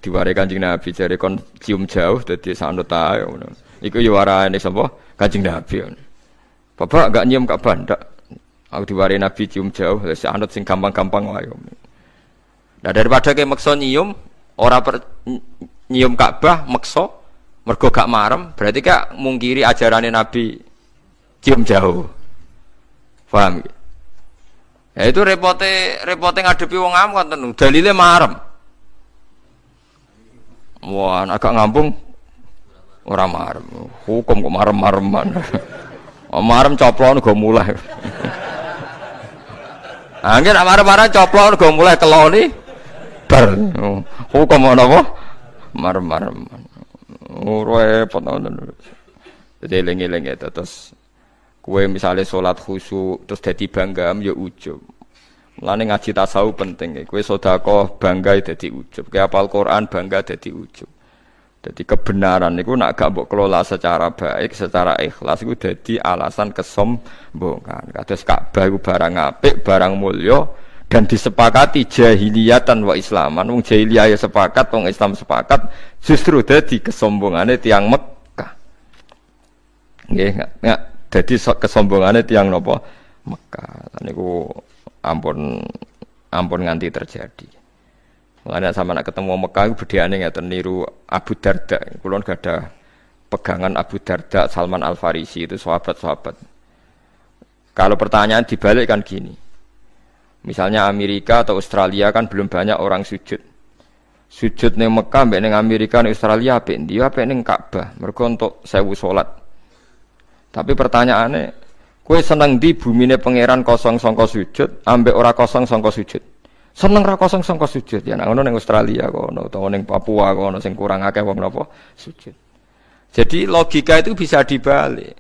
diware Kanjeng Nabi jare kon cium jauh dadi sanut ae ngono. Iku yo warane sapa? Kanjeng Nabi. Bapak enggak nyium Ka'bah ndak. Aku diware Nabi cium jauh wis anut sing gampang-gampang wae. Nah daripada ke meksa nyium ora nyium Ka'bah meksa mergo gak marem berarti gak mungkiri ajarane Nabi cium jauh. Paham? Ya itu repote ngadepi wong am kan dalile marem. Wah, agak ngambung ora marem. Hukum kok marem-mareman. Marem coplon go mulai. Angger marem-marem coplon go mulai keloni bar. Hukum ana apa? Marem-mareman. Repot ngono. Dadi eling-eling terus kowe misale salat khusyuk terus dadi bangga ya ujub. Mulane ngaji tasawuf penting. Kowe sedekah bangga dadi ujub. Kowe hafal Quran bangga dadi ujub. Dadi kebenaran niku nek gak mbok kelola secara baik, secara ikhlas iku dadi alasan kesombongan. Kados Ka'bah iku barang apik, barang mulya dan disepakati jahiliyatan wa islaman. Wong jahiliyah ya sepakat, wong Islam sepakat, justru dadi kesombongane tiyang Mekah. Nggih, dadi kesombongane tiyang napa? Mekah. Niku ampun nganti terjadi. Mulane sama nak ketemu Mekah iku bedheane ngeten niru Abu Darda. Kula gadah pegangan Abu Darda, Salman Al Farisi itu sahabat-sahabat. Kalau pertanyaan dibalik kan gini. Misalnya Amerika atau Australia kan belum banyak orang sujud. Sujud ning Mekah mbek ning Amerika ning Australia apik ndi? Apik ning Ka'bah. Mergo untuk 1000 salat. Tapi pertanyaannya, kowe seneng di bumine pangeran kosong sangka sujud, ambek ora kosong sangka sujud. Seneng ra kosong sangka sujud ya. Nah ngono ning Australia kono utawa ning Papua kono sing kurang akeh wong napa sujud. Jadi logika itu bisa dibalik.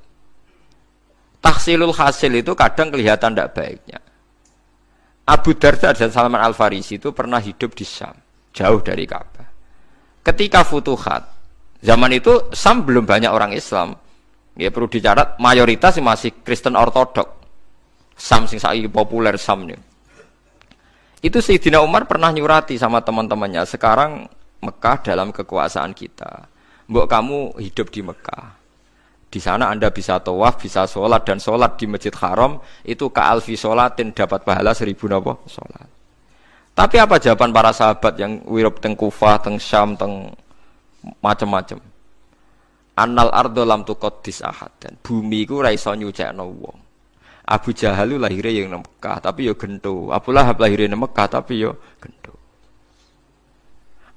Tahsilul hasil itu kadang kelihatan tidak baiknya. Abu Darda dan Salman Al Farisi itu pernah hidup di Syam, jauh dari Ka'bah. Ketika Futuhat, zaman itu Syam belum banyak orang Islam. Ya perlu dicatat mayoritas masih Kristen Ortodok. Syam sing saiki populer Syam nih. Itu Sayyidina Umar pernah nyurati sama teman-temannya, sekarang Mekah dalam kekuasaan kita. Mbok kamu hidup di Mekah. Di sana Anda bisa tawaf, bisa sholat, dan sholat di Masjid Haram itu ka'alfi sholatin, dapat pahala 1000 napa sholat. Tapi apa jawaban para sahabat yang wirub teng Kufah, teng Syam, teng macam-macam? Annal ardo lam tuqaddis ahad, dan bumi iku ora iso nyucekno wong. Abu Jahal lahirnya yang Mekah tapi yo gento. Abu Lahab lahirnya yang Mekah tapi yo gento.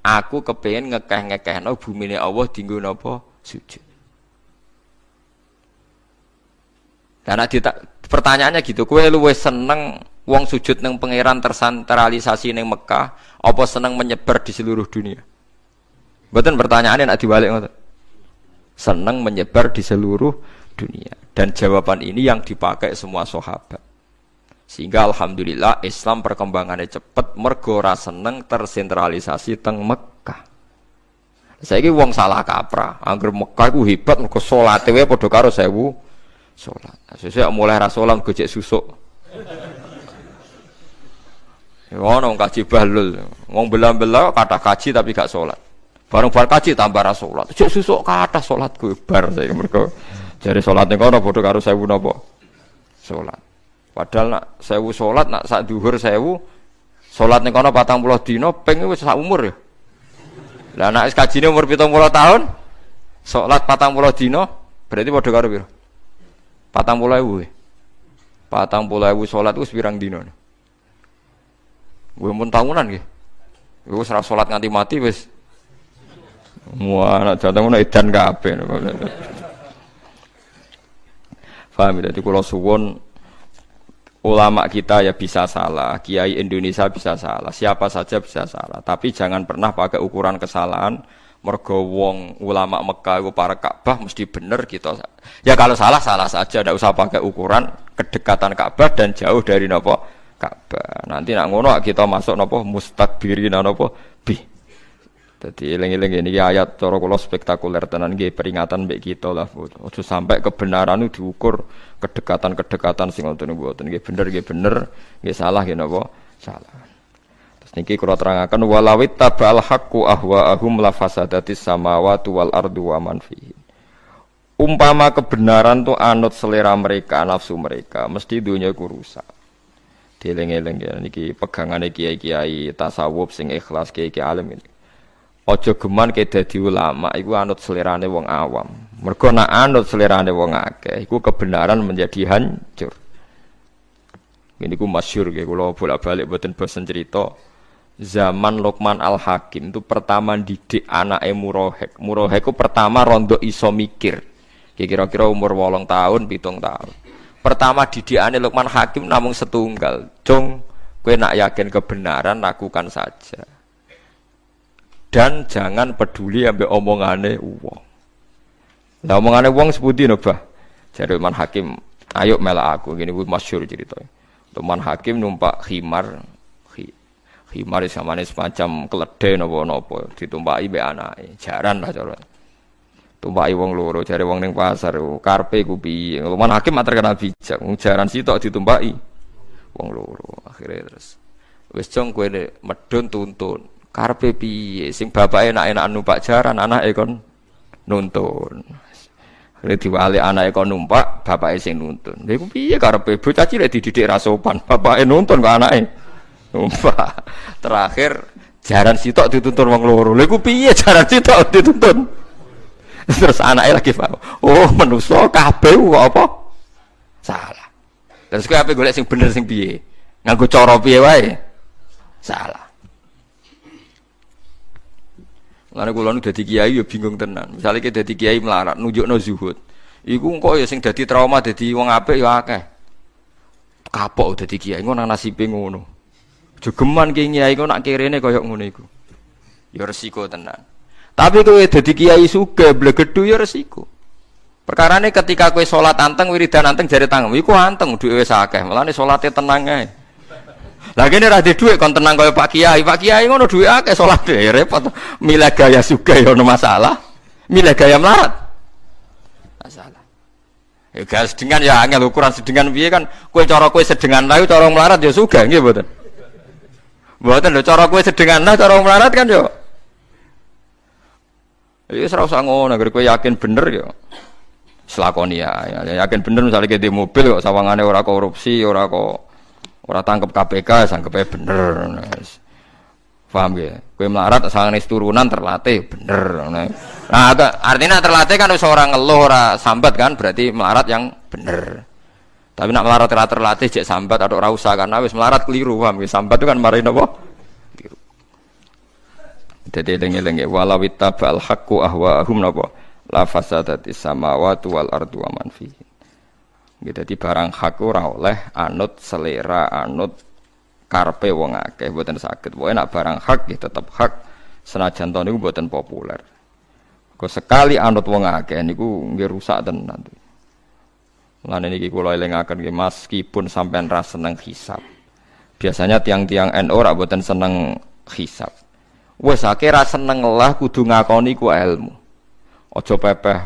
Aku kepengen ngekeh-ngekehno bumine Allah dienggo napa sujud. Dan pertanyaannya gitu, kowe luwih seneng wong sujud nang pangeran tersentralisasi ning Mekah apa seneng menyebar di seluruh dunia? Mboten pertanyaannya nek diwalik ngoten. Seneng menyebar di seluruh dunia. Dan jawaban ini yang dipakai semua sahabat. Sehingga alhamdulillah Islam perkembangannya cepat mergo ora seneng tersentralisasi teng Mekah. Saiki wong salah kaprah, angger Mekah iku hebat mergo salate wae padha karo 1000 salat. Sesuk mulai ra salat gojek susuk. Ngono wong kaji bahlul. Wong bela-bela kathah kaji tapi gak salat. Bareng bar kaji tambah ra salat. Jek susuk kathah salatku bar saiki mergo jare salate kono padha karo 1000 napa? Salat. Padahal nak 1000 salat nak sak dhuwur 1000 salat ning kono 40 dina ping wis sak umur ya. Lah nek kajine umur 70 tahun salat 40 dina berarti padha karo piro? 40.000. 40.000 salat wis pirang dina. Gue mun tahunan nggih. Wis ora salat nganti mati wis. Wah, nek jatah ngono edan kabeh. Paham ya, kula suwun ulama kita ya bisa salah, kiai Indonesia bisa salah, siapa saja bisa salah. Tapi jangan pernah pakai ukuran kesalahan. Mergo wong ulama Mekah itu para Ka'bah mesti bener kita. Ya kalau salah salah saja, tidak usah pakai ukuran kedekatan Ka'bah dan jauh dari nopo Ka'bah. Nanti nak ngono kita masuk nopo mustakbirin nopo bi. Jadi eling-eling ini ayat cara kula spektakuler tenan nggih peringatan mbek kita lah. Ojo sampai kebenaran itu diukur kedekatan-kedekatan sing ngoten mboten nggih bener nggih salah nggih napa salah. Terus niki kula terangaken walawit tabal haqqu ahwaahum la fasadatis samawati wal ardu wa man fihi. Umpama kebenaran tu anut selera mereka, nafsu mereka, mesti dunia iku rusak. Dieling-eling ya niki pegangane kiai-kiai tasawuf sing ikhlas kiai-kiai alim ini. Ojo geman ke dadi ulama iku anut selerane wong awam. Mergo nek anut selerane wong akeh iku kebenaran menjadi hancur. Ini ku masyhur nggih kula bolak-balik mboten bosen cerita. Zaman Luqman Al-Hakim itu pertama didik anake Murahek. Murahek ku pertama rondo iso mikir. Kira-kira umur 8 tahun, 7 tahun. Pertama didikane Luqman Hakim namung setunggal. Cung, kowe nak yakin kebenaran lakukan saja. Dan jangan peduli ambek omongane wong. Lah omongane wong sepundi no, Bah? Jare Luqman Hakim, ayo melak aku. Ngene kuwi masyhur ceritanya. Luqman Hakim numpak khimar. Khimar samane semacam keledai napa-napa ditumpaki mbek anake. Jaran lah cara. Tumpaki wong loro, jare wong ning pasar, karepe ku piye. Luqman Hakim terkenal bijak, jaran sitok ditumpaki wong loro. Akhire terus wis jong kowe medhun tuntun. Karepe piye sing bapake enak-enakan numpak jaran anake kon nuntun. Akhire diwalik anake kon numpak, bapake sing nuntun. Lha iku piye karepe bocah cilik dididik ra sopan, bapake nuntun kok anake numpak. Terakhir jaran sitok dituntun wong loro. Lha iku piye jaran sitok dituntun? Terus anake lagi paham. Oh, manusa kabeh kok apa? Salah. Terus kowe ape golek sing bener sing piye? Nganggo cara piye wae? Salah. Lan kula nu dadi kiai ya bingung tenan. Misale ki dadi kiai melarat nunjukno zuhud. Iku kok ya sing dadi trauma dadi wong apik ya akeh. Kapok dadi kiai ngono nasibe ngono. Jogeman kiai kok nak kirene kaya ngono iku. Ya resiko tenan. Tapi kowe dadi kiai sugih blegedhu ya resiko. Perkarane ketika kowe salat anteng wiridan anteng jare tangem iku anteng duwe wis akeh. Mulane salate tenang ae. Lah kene ra dhuwit kon tenang kaya Pak Kiai. Pak Kiai ngono dhuwit akeh salate repot. Milih gaya sugih ya ono masalah. Milih gaya melarat. Masalah. Ya gas sedengan ya angel ukuran sedengan piye kan kowe cara kowe sedengan lae cara melarat ya sugih nggih mboten. Mboten lho cara kowe sedengan lah cara melarat kan yo. Ya ora usah ngono, nek kowe yakin bener ya. Selakoni ya, yakin bener misalnya ke di mobil kok sawangane ora korupsi, ora tangkep KPK, sangkepe bener. Paham ya? Kowe melarat sangane turunan terlatih bener. Nah, artinya terlatih kan wis ora ngeluh, ora sambat kan, berarti melarat yang bener. Tapi nak melarat terlatih jek sambat atau ora usah karena wis melarat keliru, paham ya? Sambat itu kan mari napa? Keliru. Dadi eling-eling walau ittabal haqqu ahwaahum napa? La fasadatis samawati wal ardu wa man fihi. Dadi barang hak ora oleh anut selera, anut karepe wong akeh mboten saged. Pokoke nek barang hak ya tetep hak senajan to niku mboten populer. Kok sekali anut wong akeh niku nggih rusak tenan. Lan niki kula elingaken nggih meskipun sampean ra seneng hisab. Biasanya tiang-tiang NU ora mboten seneng hisab. Wes akeh ra seneng lah kudu ngakoni ku ilmu. Aja pepeh.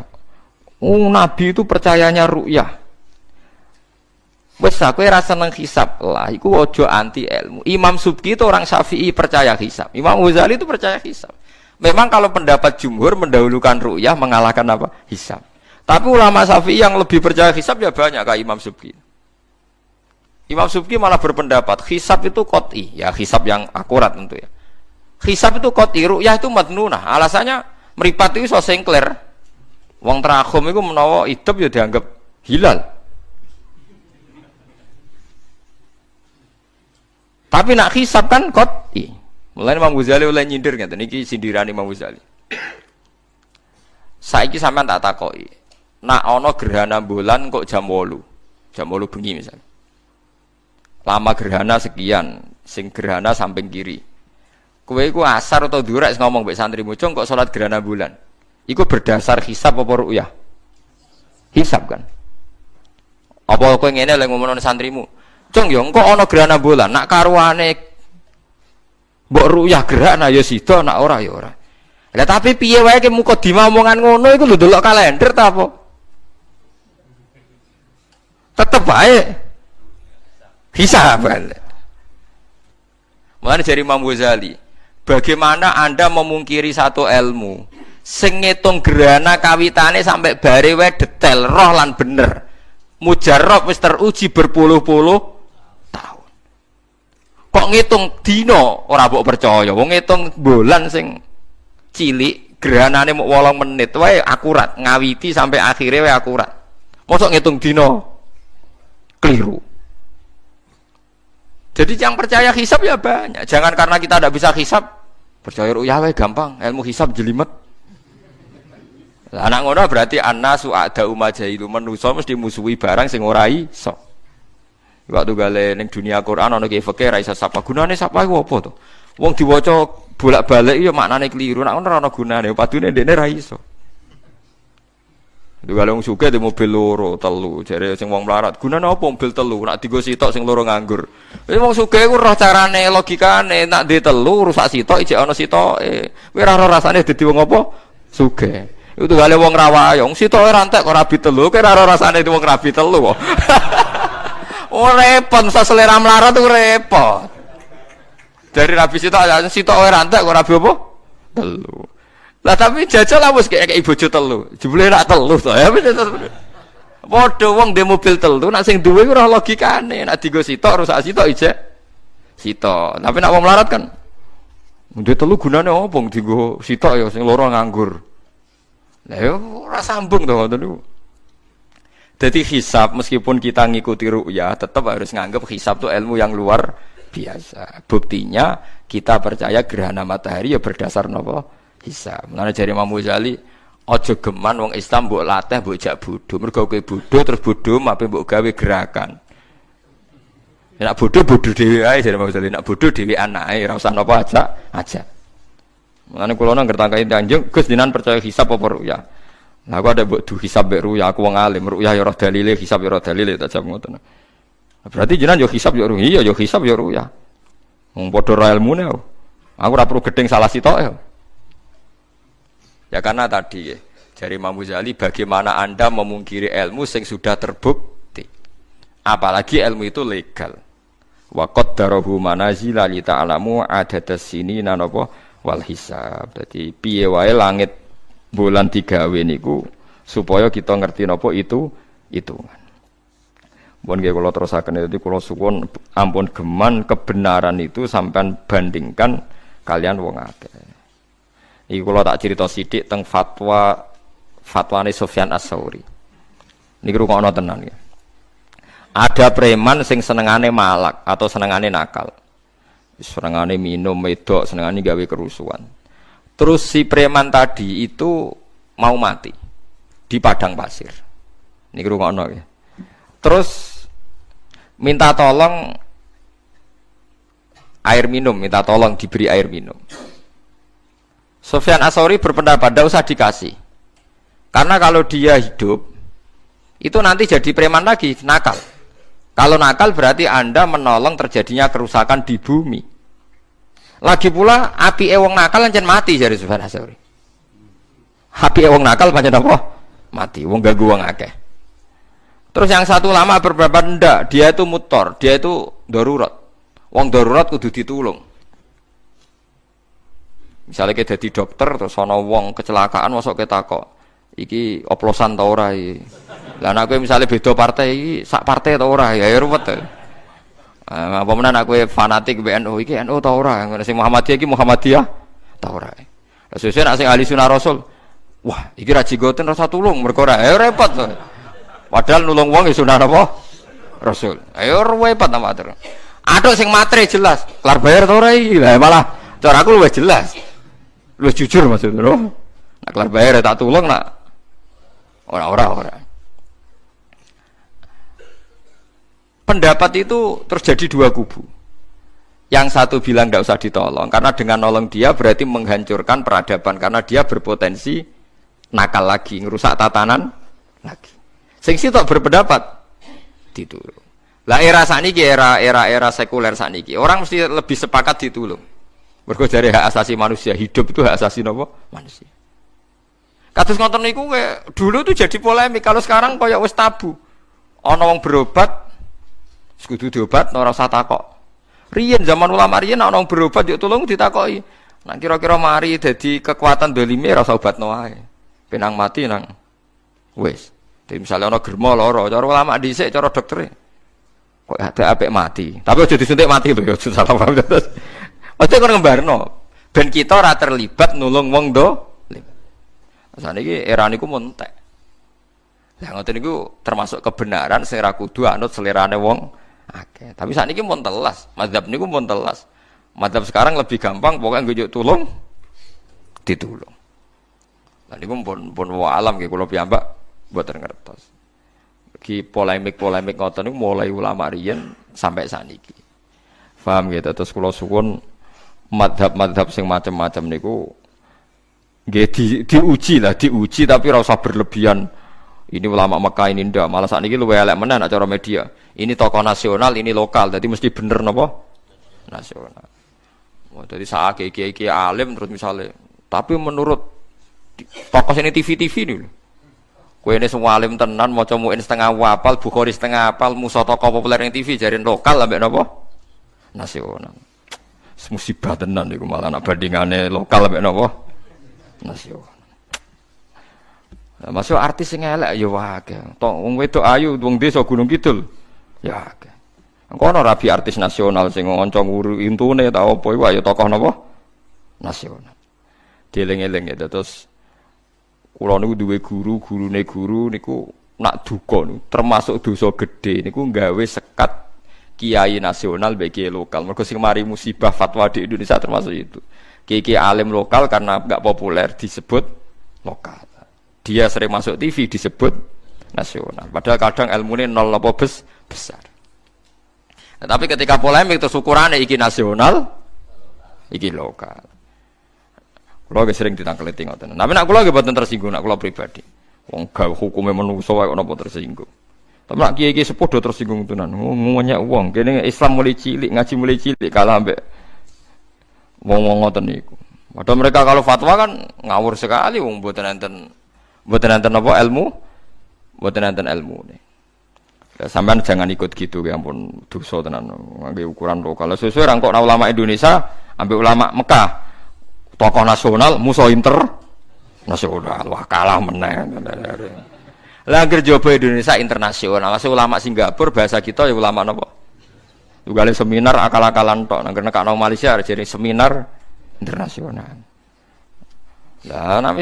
Nabi itu percayanya ru'yah. Wes kowe ra seneng hisab lah, iku aja anti ilmu. Imam Subki itu orang Syafi'i percaya hisab. Imam Ghazali itu percaya hisab. Memang kalau pendapat jumhur mendahulukan ru'yah mengalahkan apa? Hisab. Tapi ulama Syafi'i yang lebih percaya hisab ya banyak kayak Imam Subki. Imam Subki malah berpendapat hisab itu qot'i, ya hisab yang akurat tentu ya. Hisab itu qot'i, ru'yah itu madnunah. Alasannya mripat itu iso sengkler. Wong terakhum itu menawa hidup ya dianggap hilal. Tapi nak hisab kan qot'i. Mulane Imam Ghazali oleh nyindir ngeten iki sindiran Imam Ghazali. Saiki sampean tak takoki. Nak ana gerhana bulan kok jam 8. Jam 8 bengi misalnya. Lama gerhana sekian, sing gerhana samping kiri. Kowe iku asar atau durak ngomong mbek santrimu, "Cung kok salat gerhana bulan?" Iku berdasar hisab apa ru'yah? Hisab kan. Apa kowe ngene lek ngomongno santrimu? Cung yo engko ana gerhana bulan, nak karuane mbok ru'yah gerhana ya sida, nak ora ya ora. Lah tapi piye wae ki muka dimomongan ngono iku lho delok kalender ta apa? Tetep wae hisab kan. Mulane dari Imam Ghazali, bagaimana Anda memungkiri satu ilmu sing ngitung gerhana kawitane sampai bare wae detail roh lan bener. Mujarrab wis teruji berpuluh-puluh tahun. Kok ngitung dino ora mbok percaya. Wong ngitung bulan sing cilik gerhanane muk 8 menit wae akurat, ngawiti sampai akhirnya wae akurat. Mosok ngitung dino keliru. Jadi yang percaya hisab ya banyak. Jangan karena kita tidak bisa hisab percaya ru'yah wae gampang, ilmu hisab jelimet. Lah anak ngono berarti annasu a'da'u majailu, manusa mesti musuhi barang sing ora iso. Waktu gale ning dunia Quran ana ki fikih ra iso sapa. Gunane sapa iku apa to? Wong diwaca bolak-balik ya maknane keliru, nek ora ana gunane, padune ndekne ra iso. Itu kalau wong sugih di mobil loro, telu, jare sing wong melarat. Gunane apa mobil telu? Nak digo sitok sing loro nganggur. Wong sugih iku roh carane, logikane, nak di telu rusak sitok ijek ana sitoke. Kowe ora ora rasane dadi wong apa? Sugih. Itu gale wong rawayo, wong sitoke ora entek kok rabi telu, kowe ora rasane wong rabi telu kok. Oh repot, selera melarat itu repot. Dari rabi sitok ora entek kok rabi apa? Telu. Lah tapi jajal lah wis kayak bojo telu. Jebule rak telu to ya. Padha wong dhe mobil telu, nek sing duwe ora logikane, nek digo sitok rusak sitok ijek sitok. Tapi nek wong melarat kan ndhe telu gunane opo digo sitok ya sing loro nganggur. Lah yo ora sambung to ngoten niku. Dadi hisab meskipun kita ngikuti ru'yah tetap harus nganggap hisab itu ilmu yang luar biasa. Buktinya kita percaya gerhana matahari ya berdasar napa? Hisab. Mulane jare Imam Ghazali, aja geman wong Islam mbok latih mbok jak bodho. Mergo kowe bodho terus bodho mape mbok gawe gerakan. Nek bodho bodho dhewe ae jare Imam Ghazali, nek bodho dhewe anake ora usah napa aja. Mulane kula nang ngertangkai Tanjung, Gus dinan percaya hisab apa ru'yah. Lah aku ada mbok du hisab mbek ru'yah, aku wong alim, ru'yah ya ora dalile, hisab ya ora dalile tak jam ngoten. Berarti jenengan yo hisab yo ru'yah, iya yo hisab yo ru'yah. Wong padha ra ilmune. Aku ora perlu gedeng salah sitoke. Ya karena tadi dari Imam Ghazali, bagaimana Anda memungkiri ilmu yang sudah terbukti, apalagi ilmu itu legal. Wa qaddarahu manazila li ta'lamu adadas sinina napa wal hisab. Dadi piye wae langit bulan digawe niku supaya kita ngerti napa itu hitungan. Mun nggih kula terusaken, dadi kula suwun ampun geman kebenaran itu sampean bandingkan kalian wong akeh. Iki kula tak cerita sithik teng fatwane Sufyan Ats-Tsauri. Niki rungokno tenan ya. Ada preman sing senengane malak atau senengane nakal. Senengane minum wedok, senengane gawe kerusuhan. Terus si preman tadi itu mau mati di padang pasir. Niki rungokno ya. Terus minta tolong air minum, minta tolong diberi air minum. Sufyan Ats-Tsauri berpendapat tidak usah dikasih, karena kalau dia hidup itu nanti jadi preman lagi, nakal. Kalau nakal berarti Anda menolong terjadinya kerusakan di bumi. Lagi pula apike wong nakal pancen mati jare Sufyan Ats-Tsauri. Apike wong nakal pancen apa? Mati. Wong ganggu wong akeh. Terus yang satu ulama berpendapat ndak, dia itu mutor, dia itu darurat. Wong darurat kudu ditulung. Misalnya kita jadi dokter terus ana wong kecelakaan masuk kita kok iki oplosan ta ora iki. Lah nek kowe misale beda partai iki sak partai ta ora ya ruwet. Apa menan aku fanatik BNU iki NU ta ora, sing Muhammadiyah iki Muhammadiyah ta ora. Lah sesuk nek sing ahli sunah rasul, wah iki ra jigoten rasa tulung mergo ora repot. Padahal nulung wong ya sunah apa? Rasul. Ayo repot ta matur. Atuk sing matre jelas, kelar bayar ta ora iki. Lah malah cara aku luwih jelas. Luwih jujur maksudnya lho. Nek kelar bayar tak tulung nak ora. Pendapat itu terjadi dua kubu. Yang satu bilang tidak usah ditolong karena dengan nolong dia berarti menghancurkan peradaban karena dia berpotensi nakal lagi, ngerusak tatanan lagi. Sing sitok berpendapat ditulung. Lah era saniki era sekuler saniki orang mesti lebih sepakat ditulung. Mergo jare hak asasi manusia, hidup itu hak asasi napa? Manusia. Kados ngoten niku dulu tuh jadi polemik, kalau sekarang koyo wis tabu. Ana wong berobat kudu diobat ora usah takok. Riyen zaman ulama riyen ana wong berobat yo tulung ditakoki. Nek kira-kira mari dadi kekuatan dolime ora usah obatno wae. Penang mati nang wis. Dadi misale ana germo lara, cara ulama dhisik cara doktere kok ada apik mati. Tapi aja disuntik mati lho, aja salah paham. Mesti kon ngembarno ben kita ora terlibat nulung wong dolim. Saniki era niku montek. Lah ngoten niku termasuk kebenaran sing ra kudu anut selerane wong akeh. Tapi sakniki mun telas, mazhab niku mun telas. Mazhab sekarang lebih gampang pokoke njuk tulung ditulung. Lah niku pun alam nggih kula piyambak mboten ngertos. Ki polemik ngoten niku mulai ulama riyen sampai saniki. Paham gitu terus kula suwun madhab sing macam-macam niku nggih diuji tapi ora usah berlebihan. Ini ulama Mekah ini ndak, malah sakniki luwih elek menan acara media. Ini tokoh nasional, ini lokal, jadi mesti bener napa? Nasional. Oh, jadi saat kiai alim terus misalnya, tapi menurut tokoh ini TV nih lho. Kowe ini semua alim tenan maca muin setengah hafal, Bukhari setengah hafal, musa tokoh populer yang TV jarin lokal ambek napa? Nasional. Musibah tenan niku malah nak bandingane lokal ambek napa? Nasional. Masuk artis sing elek ya wae. Tok wong wedok ayu wong desa Gunung Kidul. Ya akeh. Engko ana rabi artis nasional sing ngonco nguru intune ta apa iku ya tokoh napa? Nasional. Dieling-eling ya terus kula niku duwe gurune guru niku nak duka niku termasuk dosa gedhe niku gawe sekat kiai nasional mbek kiai lokal. Mergo sing mari musibah fatwa di Indonesia termasuk itu. Kiai alim lokal karena enggak populer disebut lokal. Dia sering masuk TV disebut nasional. Padahal kadang ilmunya nol apa besar. Nah, tapi ketika polemik terus ukurannya iki nasional, iki lokal. Kulo sering ditangkleti ngoten. Tapi nek kulo nggih boten tersinggung, nek kulo pribadi. Wong gawe hukume menungso wae napa tersinggung. Tapi nek kiai-kiai sepuh do tersinggung tenan. Ngomongnya wong kene Islam mulai cilik, ngaji mulai cilik kalah ambek wong-wong ngoten niku. Padahal mereka kalau fatwa kan ngawur sekali wong mboten enten apa ilmu, mboten enten ilmune. Sampeyan jangan ikut gitu ya ampun dosa tenan ngangge ukuran lokal. Sesuai rangkok ulama Indonesia ambek ulama Mekah. Tokoh nasional musuh internasional. Wah kalah meneh. Lah anggere jaba Indonesia internasional. Masih ulama Singapura bahasa kita ya ulama napa? Tugale seminar akal-akalan tok nang nekakno Malaysia jadi seminar internasional. Lah nek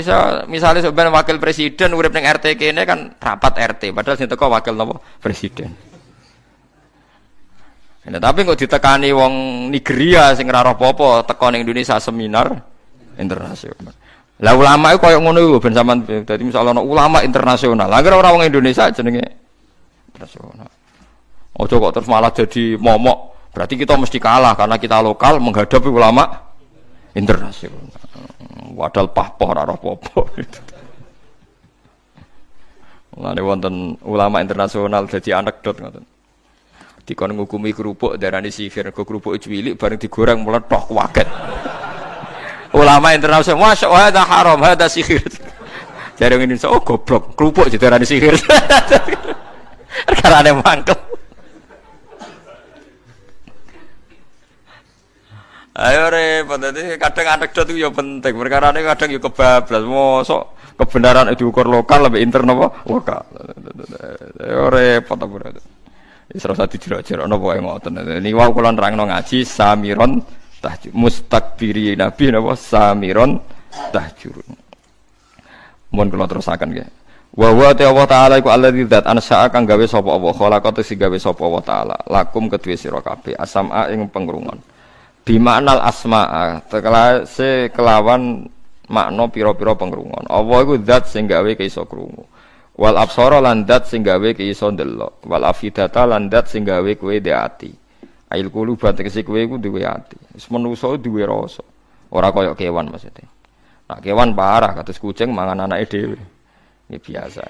misale sebenarnya wakil presiden urip ning RT kene kan rapat RT padahal sing teko wakil napa presiden. Nah, tapi kok ditekani wong Nigeria sing ora apa-apa teko ning Indonesia seminar internasional. Lah ulama iku koyo ngono iku ben sampean dadi misale ana ulama internasional. Lah ora wong Indonesia jenenge internasional. Ojo kok terus malah jadi momok. Berarti kita mesti kalah karena kita lokal menghadapi ulama internasional. Wadal pahpoh ora apa-apa. Mulane wonten ulama internasional dadi anekdot ngoten. Dikon ngukumi kerupuk darani sihir, kok kerupuk cilik bareng digoreng meletok kaget. Ulama internasional, masya Allah, ada haram, ada sihir. Jadi ngene oh goblok, kerupuk darani sihir. Karena mangkel. Ayo repot, kadang anekdot itu ya penting. Perkara ini kadang ya kebablas. Mosok kebenaran itu diukur lokal lebih internal apa? Lokal. Ayo repot apa berarti? Serasa dijerak-jerak napa wae ngoten. Niki wau kula nerangno ngaji samiron tahjur mustakbiri nabi napa samiron tahjurun. Mun kula terusaken nggih. Wa huwa Allah taala iku alladzi dzat ansa'a kang gawe sapa Allah khalaqata sing gawe sapa Allah taala lakum kedue sira kabeh asama ing pengrungon. Bimaknal asma'a tekelase kelawan makna pira-pira pengrungon. Allah iku zat sing gawe iso krungu. Wal absara lan zat sing gawe iso ndelok. Wal afidata lan zat sing gawe kowe duwe ati. Ail quluba tegese kowe iku duwe ati. Wis manusa duwe rasa. Ora kaya kewan maksudnya. Nah kewan parah kados kucing mangan anake dhewe. Ini biasa.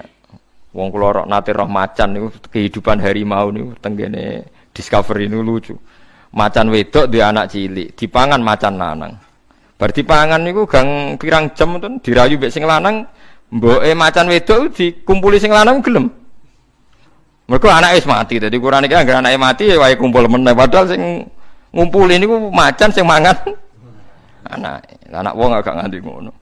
Wong kula nate roh macan niku kehidupan harimau niku tenggene Discovery niku lucu. Macan wedok duwe anak cilik, dipangan macan lanang. Bar dipangan niku gang pirang jam ten dirayu mbek sing lanang, mboke macan wedok dikumpuli sing lanang gelem. Mergo anake wis mati, dadi kurang iki anggere anake mati wae kumpul meneh padahal sing ngumpuli niku macan sing mangan anake. Anak wong agak nganti ngono.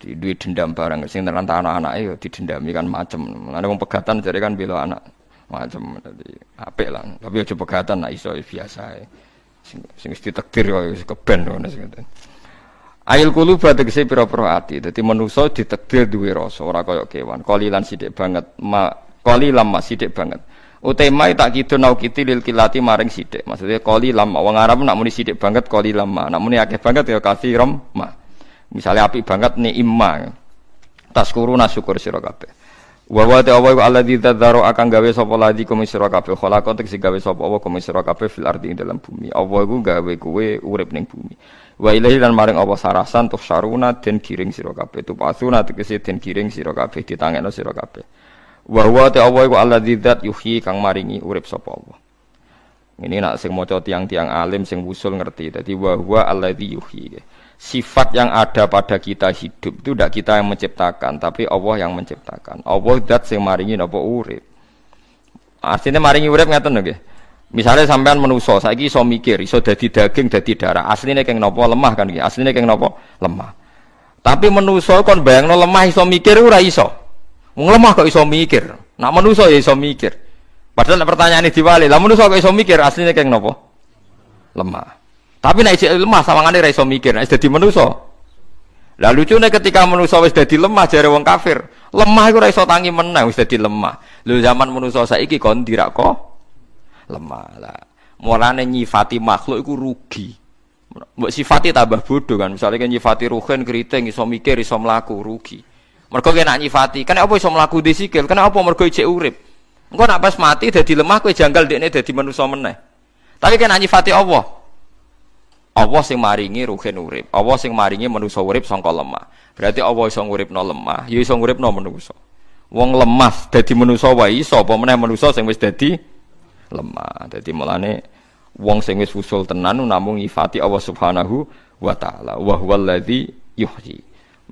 Di duit dendam barang sing neranta anak-anake yo didendami kan macem. Ana wong pegatan jare kan bela anak macem dadi apik lah. Tapi aja pegatan nek iso biasa ae. Sing mesti takdir yo keben ngono sing ngoten. Ail quluba tegese pira-pira ati. Dadi manusa ditakdir duwe rasa ora kaya kewan. Qalilan sithik banget, qalilan sithik banget. Utemai tak kitu nau kiti lil kilati maring sithik. Maksudnya qalilan wong Arab nak muni sithik banget qalilan nak muni akeh banget ya kathiram ma. Misalnya apik banget ni'imma. Taskuruna syukur sira kabeh. Wa wa ta'ala alladzi tadzaro akan gawe sapa ladi kum sira kabeh khalaqat sing gawe sapa Allah kum sira kabeh fil ardi ing dalam bumi. Allah iku gawe kowe urip ning bumi. Wa ilahi lan maring Allah sarasan tuh saruna den giring sira kabeh. Tupasuna tegese den giring sira kabeh ditangekno sira kabeh. Wa wa ta'ala iku alladzi dzat yuhyi kang maringi urip sapa Allah. Ini nak sing maca tiang-tiang alim sing wusul ngerti. Dadi wa huwa alladzi yuhyi. Sifat yang ada pada kita hidup itu tidak kita yang menciptakan, tapi Allah yang menciptakan. Allah zat sing maringi napa urip. Artinya maringi urip ngaten nggih. Misale sampean manusa saiki iso mikir, iso dadi daging, dadi darah. Asline keng napa lemah kan nggih. Asline keng napa lemah. Tapi manusa kon bayangno lemah iso mikir ora iso. Wong lemah kok iso mikir. Nak manusa ya iso mikir. Padahal pertanyaane diwali, lah manusa kok iso mikir asline keng napa? Lemah. Tapi nek isih lemah sawangane ra iso mikir, nek dadi manusa. Lah lucune ketika manusa wis dadi lemah jare wong kafir, lemah iku ora iso tangi meneh wis dadi lemah. Lho zaman manusa saiki kon dirak kok lemah. Lah mulane nyifati makhluk iku rugi. Mbok sifati tambah bodoh kan. Misale kan nyifati ruhen keriting iso mikir, iso mlaku rugi. Mergo kena nyifati, kan apa iso mlaku disikil? Kenapa mergo ijek urip? Engko nek pas mati dadi lemah kowe janggal dekne dadi manusa meneh. Tapi kena nyifati Allah. Allah sing maringi ruhen urip. Allah sing maringi manusa urip sangka lemah. Berarti Allah iso nguripno lemah, ya iso nguripno manusa. Wong lemah dadi manusa wae iso, apa meneh manusa sing wis dadi lemah. Dadi mulane wong sing wis usul tenan namung nyifati Allah Subhanahu wa taala. Wa huwallazi yuhyi.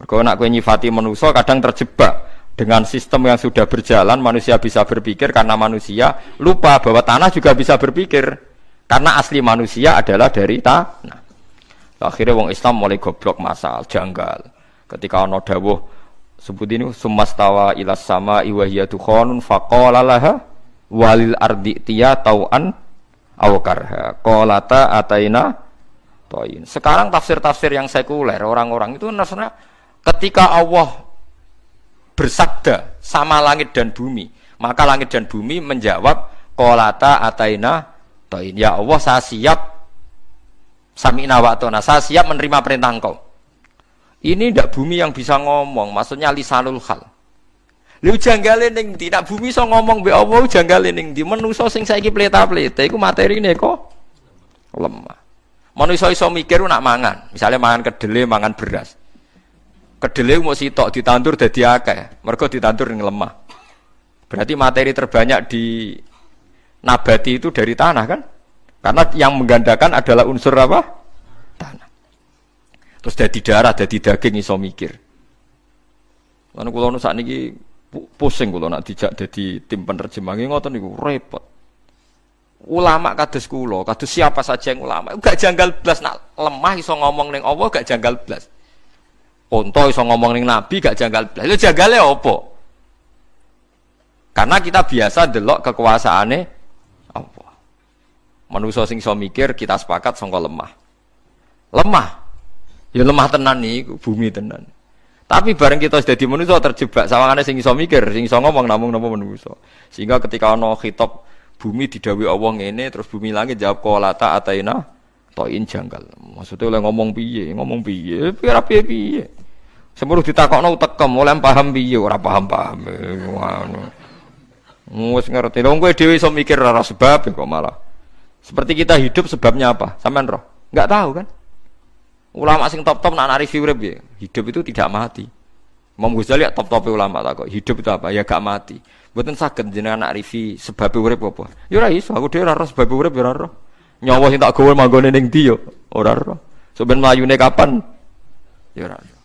Mergo nek kowe nyifati manusa kadang terjebak dengan sistem yang sudah berjalan, manusia bisa berpikir karena manusia lupa bahwa tanah juga bisa berpikir. Karena asli manusia adalah dari tanah. Akhirnya wong Islam mulai goblok masal, janggal. Ketika ana dawuh sebut ini sumastawa ilas sama iwahiyah dukhanun faqala laha walil ardi tiya tau'an aw karha. Qalata ataina toin. Sekarang tafsir-tafsir yang sekuler orang-orang itu maksudnya ketika Allah bersabda sama langit dan bumi, maka langit dan bumi menjawab qalata ataina. Ya Allah saya siap sami'na wa ata'na, saya siap menerima perintah engkau. Ini ndak bumi yang bisa ngomong, maksudnya lisanul hal. Lha janggale ning ndi nek bumi iso ngomong mbek Allah janggale ning ndi? Manusa sing saiki pleta-pleta iku materine kok lemah. Manusa iso mikir nak mangan, misalnya mangan kedele, mangan beras. Kedele mau sitok ditandur dadi akeh, mergo ditandur ning lemah. Berarti materi terbanyak di nabati itu dari tanah kan? Karena yang menggandakan adalah unsur apa? Tanah. Terus dari darah, dari daging iso mikir. Lan kula nu sakniki pusing kula nak dijak dadi tim penerjemah ngoten niku repot. Ulama kados kula, kados siapa saja yang ulama, gak janggal blas nak lemah iso ngomong ning Allah gak janggal blas. Unta iso ngomong ning nabi gak janggal blas. Lha janggale apa? Karena kita biasa delok kekuasaane Allah. Manusa sing iso mikir kita sepakat sangka lemah. Lemah. Ya lemah tenan niku, bumi tenan. Tapi bareng kita sudah di manusia terjebak sawangane sing iso mikir, sing iso ngomong namung napa manusia. Sehingga ketika ana khitab bumi didhawuhi Allah ngene terus bumi langit jawab qalata ataina toin janggal. Maksudnya oleh ngomong piye? Ngomong piye? Piye? Semuru ditakokno tekem oleh paham piye ora paham-paham. Ngono. Wis ngerti. Lha kowe dhewe iso mikir ora sebab kok malah. Seperti kita hidup sebabnya apa? Sampean roh? Enggak tahu kan? Ulama sing top-top nak narifi urip ya. Hidup itu tidak mati. Imam Ghazali top-top ulama tak kok. Hidup itu apa? Ya gak mati. Mboten saged jenengan narifi sebab urip apa. Ya ora iso, aku dhewe ora roh sebab urip ya ora roh. Nyawa sing tak gawe manggone ning ndi yo ora roh. Sampeyan mlayune kapan? Ya ora roh.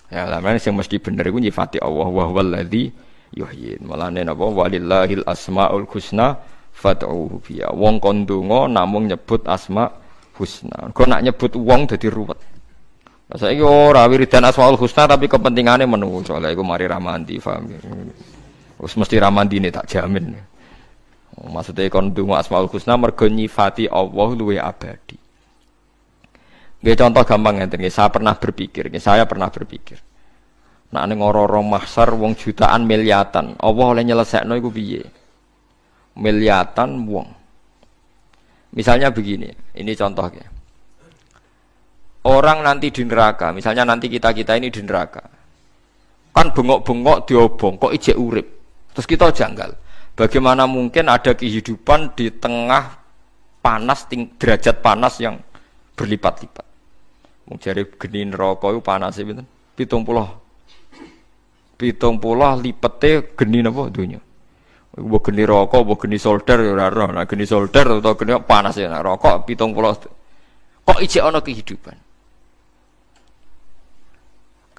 Ya lamane sing mesti bener iku nyifati Allah wa huwallazi yuhyin. Malane napa walillahil asmaul husna fad'uhu biya. Wong kon ndonga namung nyebut asma husna. Kok nak nyebut wong dadi ruwet. Lah saiki ora wiridan asmaul husna tapi kepentingane menungso. Lah iku mari ramandi, paham. Wis mesti ramandine tak jamin. Maksudnya kon ndonga asmaul husna mergo nyifati Allah luwih abadi. Nggih contoh gampang ngeten nggih, saya pernah berpikir. Nek ning ora-ora mahsyar wong jutaan miliatan, Allah oleh nyelesekno iku piye? Miliatan wong. Misalnya begini, ini contohnya. Orang nanti di neraka, misalnya nanti kita ini di neraka. Kan bengok-bengok diobong, kok ijek urip. Terus kita janggal. Bagaimana mungkin ada kehidupan di tengah panas, derajat panas yang berlipat-lipat. Wong jare geni neraka iku panase pinten? 70 lipete geni napa donya. Mbok geni rokok, mbok geni solder ya ora roh. Nek geni solder utawa geni panas ya nek rokok 70. Kok ijek ana kehidupan?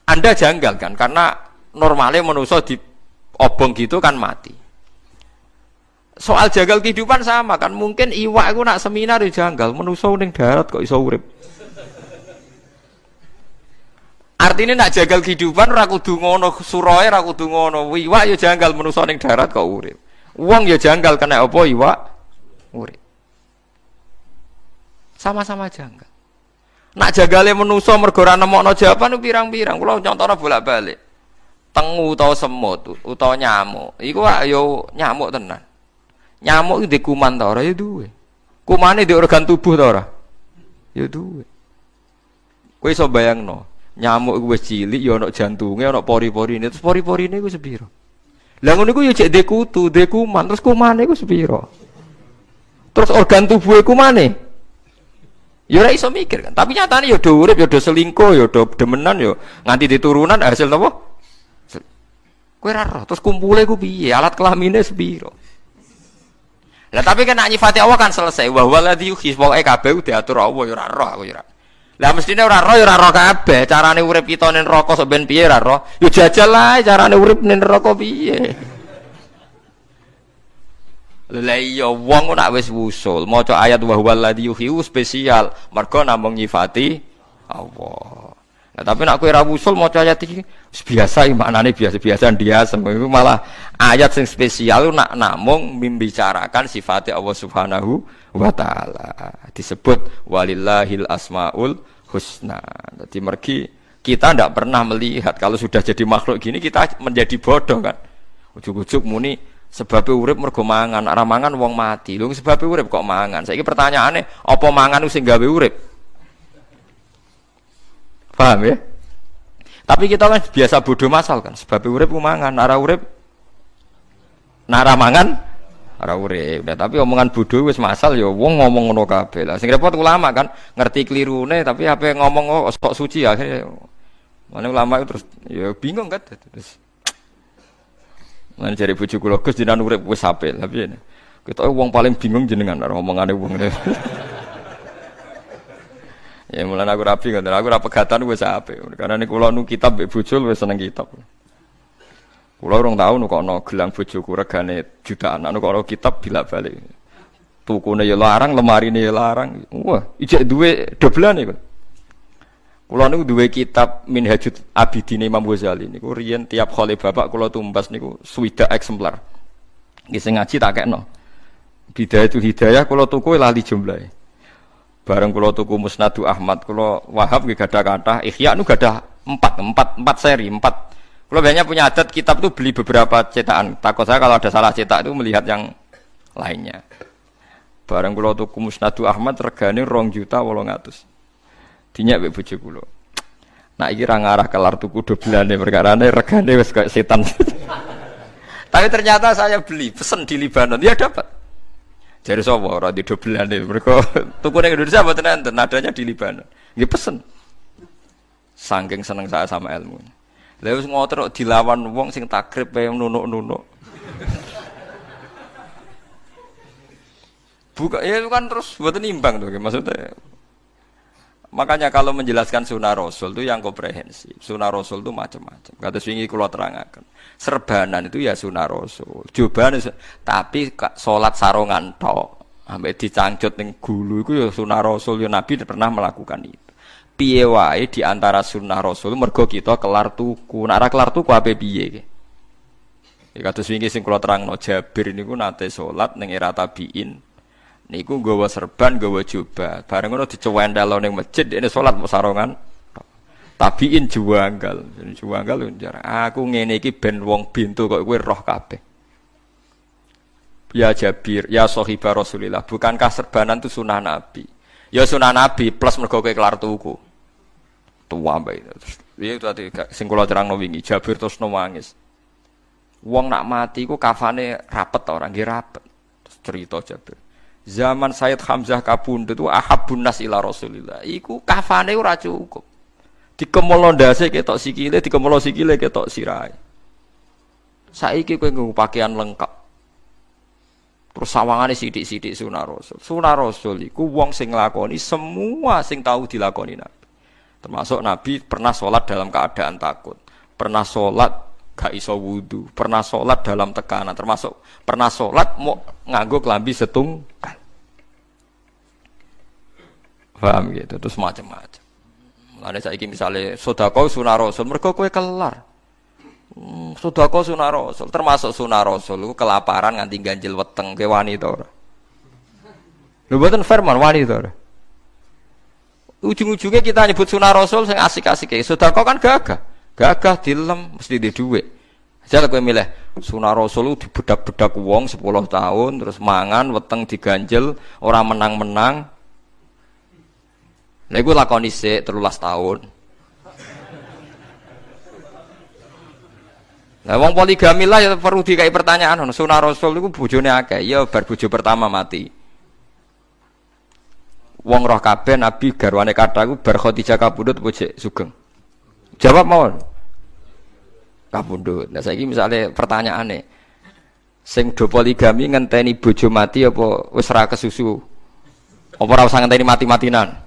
Anda janggal kan karena normalnya manusia di obong gitu kan mati. Soal janggal kehidupan sama kan, mungkin iwak iku nak seminar ya janggal, manusia ning darat kok iso urip. Artinya nak jagal kehidupan ora kudu ngono, suroe ora kudu ngono. Iwak ya janggal manusa ning darat kok urip. Wong ya janggal kena apa iwak urip. Sama-sama janggal. Nak jagale manusa mergo ora nemokno jawaban pirang-pirang. Kula contohna bolak-balik. Tengu utawa semut utawa nyamuk. Iku yo nyamuk tenan. Nyamuk iki kuman ta ora ya duwe. Kumane di organ tubuh ta ora? Ya duwe. Kowe iso bayangno. Nyamuk iku wis cilik ya ana jantunge, ana pori-porine. Terus pori-porine iku sepiro? Lah ngono iku ya jek dekutu, dekuman, terus kumane iku sepiro? Terus organ tubuhe kumane? Ya ora iso mikir kan. Tapi nyatane ya do urip, ya do selingkuh, ya do demenan ya nganti diturunan hasil napa? Kowe ora roh, terus kumpule iku piye? Alat kelamine sepiro? Lah tapi kan nyifati Allah kan selesai. Wa waladhi yuhyi, pokoke kabeh diatur Allah ya ora roh aku ya ora. Lah mestine ora roh ya ora roh kabeh. Carane urip kita ning neraka sok ben piye ora roh? Ya jajal ae carane urip ning neraka piye. Lah iya wong nek wis wusul maca ayat wa huwallazi yuhyi spesial mergo namung nyifati Allah. Nah tapi nek kowe ora wusul maca ayat iki biasa maknane biasa-biasa ndiasem iku malah ayat sing spesial nak namung membicarakan sifat Allah Subhanahu wa taala. Disebut walillahil asmaul husna. Jadi mergi kita tidak pernah melihat kalau sudah jadi makhluk gini kita menjadi bodoh kan. Ujug-ujug muni sebab urip mergo mangan, ora mangan wong mati. Lho sebab urip kok mangan. Saiki pertanyaane apa mangan sing gawe urip? Paham ya? Tapi kita kan biasa bodoh masal kan. Sebab urip ku mangan, ora urip nara mangan ora urip. Nah, tapi omongan bodoh wis masal ya wong ngomong ngono kabeh. Lah sing repot ulama kan ngerti klirune tapi apa ngomong kok suci akhirnya. Mana ulama itu terus ya bingung kan terus. Lan jare bojo kula Gus jenengan urip wis apik. Lah piye? Ketoke wong paling bingung jenengan karo omongane wong. Ya mulane aku rapi ngoten. Aku ora pegatan wis apik. Karena nek kula nu kitab mbek bojo wis seneng kitab. Kula urung tau nukokno gelang bojoku regane jutaan. Nukokno kitab bilak-balik. Tukune ya larang, lemarine ya larang. Wah, ijek duwe doblane kok. Kula niku duwe kitab Minhajul Abidin Imam Ghazali niku riyen tiap khole bapak kula tumbas niku 60 eksemplar. Nggih sing ngaji tak kekno. Bidayatul Hidayah kula tuku lali jumlahe. Bareng kula tuku Musnadu Ahmad, kula Wahab nggih gadah kathah, Ihya nu gadah 4 seri, 4. Kula biasanya punya adat kitab itu beli beberapa cetakan. Takut saya kalau ada salah cetak itu melihat yang lainnya. Bareng kula tuku Musnadu Ahmad regane 2.800.000. Dinyak mbek bojo kula. Nak iki ra ngarah kelar tuku doblane perkarane regane wis kaya setan. Tapi ternyata saya beli, pesen di Libanon, ya dapat. Jare sapa ora di doblane. Mergo tuku ning Indonesia mboten enten, adanya di Libanon. Nggih pesen. Saking seneng saya sama ilmu. Lah wis ngoten kok dilawan wong sing takrib kaya nunuk-nunuk. Buka ya itu kan terus mboten imbang to maksudnya. Makanya kalau menjelaskan sunnah Rasul itu yang komprehensif. Sunnah Rasul itu macam-macam. Kata swingi kula terangaken. Serbanan itu ya sunnah Rasul. Jobane tapi salat sarongan tok. Ambek dicangcut ning gulu iku ya sunnah Rasul. Ya Nabi pernah melakukan itu. Piye wae di antara sunnah Rasul mergo kita kelar tuku. Nek ora kelar tuku ape piye? Ya kata swingi sing kula terangno Jabir niku nate salat ning era tabiin. Niku nggawa serban, nggawa jubah. Bareng ngono dicewendelo ning masjid, dene salat mok sarongan. Tabiin juanggal. Juanggal njar. Aku ngene iki ben wong bintu kok kowe roh kabeh. Ya Jabir, ya sahibah Rasulillah, bukankah serbanan itu sunah Nabi? Ya sunah Nabi plus mergo kowe kelar tuku. Tua bae. Terus piye tadi sing kula terangno wingi, Jabir terus nangis. Wong nak mati iku kafane rapet ta ora? Nggih rapet. Terus cerita Jabir. Zaman Sayyid Hamzah kabundut itu ahabbun nas ila Rasulillah. Iku kafane ora cukup. Dikemolo ndase ketok sikile, dikemolo sikile ketok sirahe. Saiki kowe nggo pakaian lengkap. Terus sawangane sithik-sithik sunah Rasul. Sunah Rasul iku wong sing nglakoni semua sing tahu dilakoni Nabi. Termasuk Nabi pernah sholat dalam keadaan takut. Pernah sholat gak iso wudu, pernah sholat dalam tekanan, termasuk pernah sholat mau nganggo klambi setunggal. Paham gitu, terus macam-macam. Mulane saiki misale sedekah sunah Rasul, mergo kowe kelar. Sedekah sunah Rasul, termasuk sunah Rasul iku kelaparan nganti ganjil weteng ke wani to ora. Lho mboten firman wani to ora. Ujung-ujungnya kita nyebut sunah Rasul sing asik-asik. Sedekah kan gagah. Gagah dilem mesti di dhuwit. Jare kowe milih sunah Rasul dibedak-bedak wong 10 tahun terus mangan weteng diganjel ora menang-menang. Lha iku lakoni sik 13 tahun. Lah wong poligami lah ya perlu dikai pertanyaan ono sunah Rasul iku bojone akeh ya bar bojo pertama mati. Wong roh kabeh Nabi garwane kathah iku bar Khadijah kabudut bojek sugeng. Jawab mawon. Kabundut. Nah saiki misale pertanyaane sing do poligami ngenteni bojo mati apa wis ora kesusu? Apa ora usah ngenteni mati-matinan?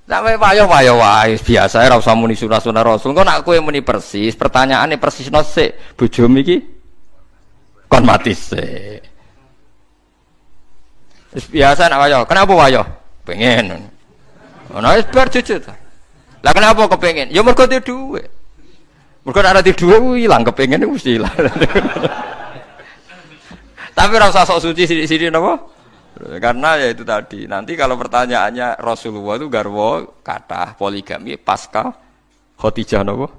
Sampai payo-payo wae biasa ora usah muni sunah-sunah Rasul. Engko nek kowe muni persis, pertanyaane persisno sik bojomu iki kon mati sik. Wis biasa nek wayo. Kenapa wayo? Pengen. Ono wis bar jujur ta. Lah kenapa kepengin? Ya mergo duwe dhuwit. Mergo nek ora duwe dhuwit ku ilang kepengin mesti ilang. Tapi ora usah sok suci sithik-sithik napa? Karena ya itu tadi. Nanti kalau pertanyaannya Rasulullah itu garwa kathah poligami pasca Khadijah napa?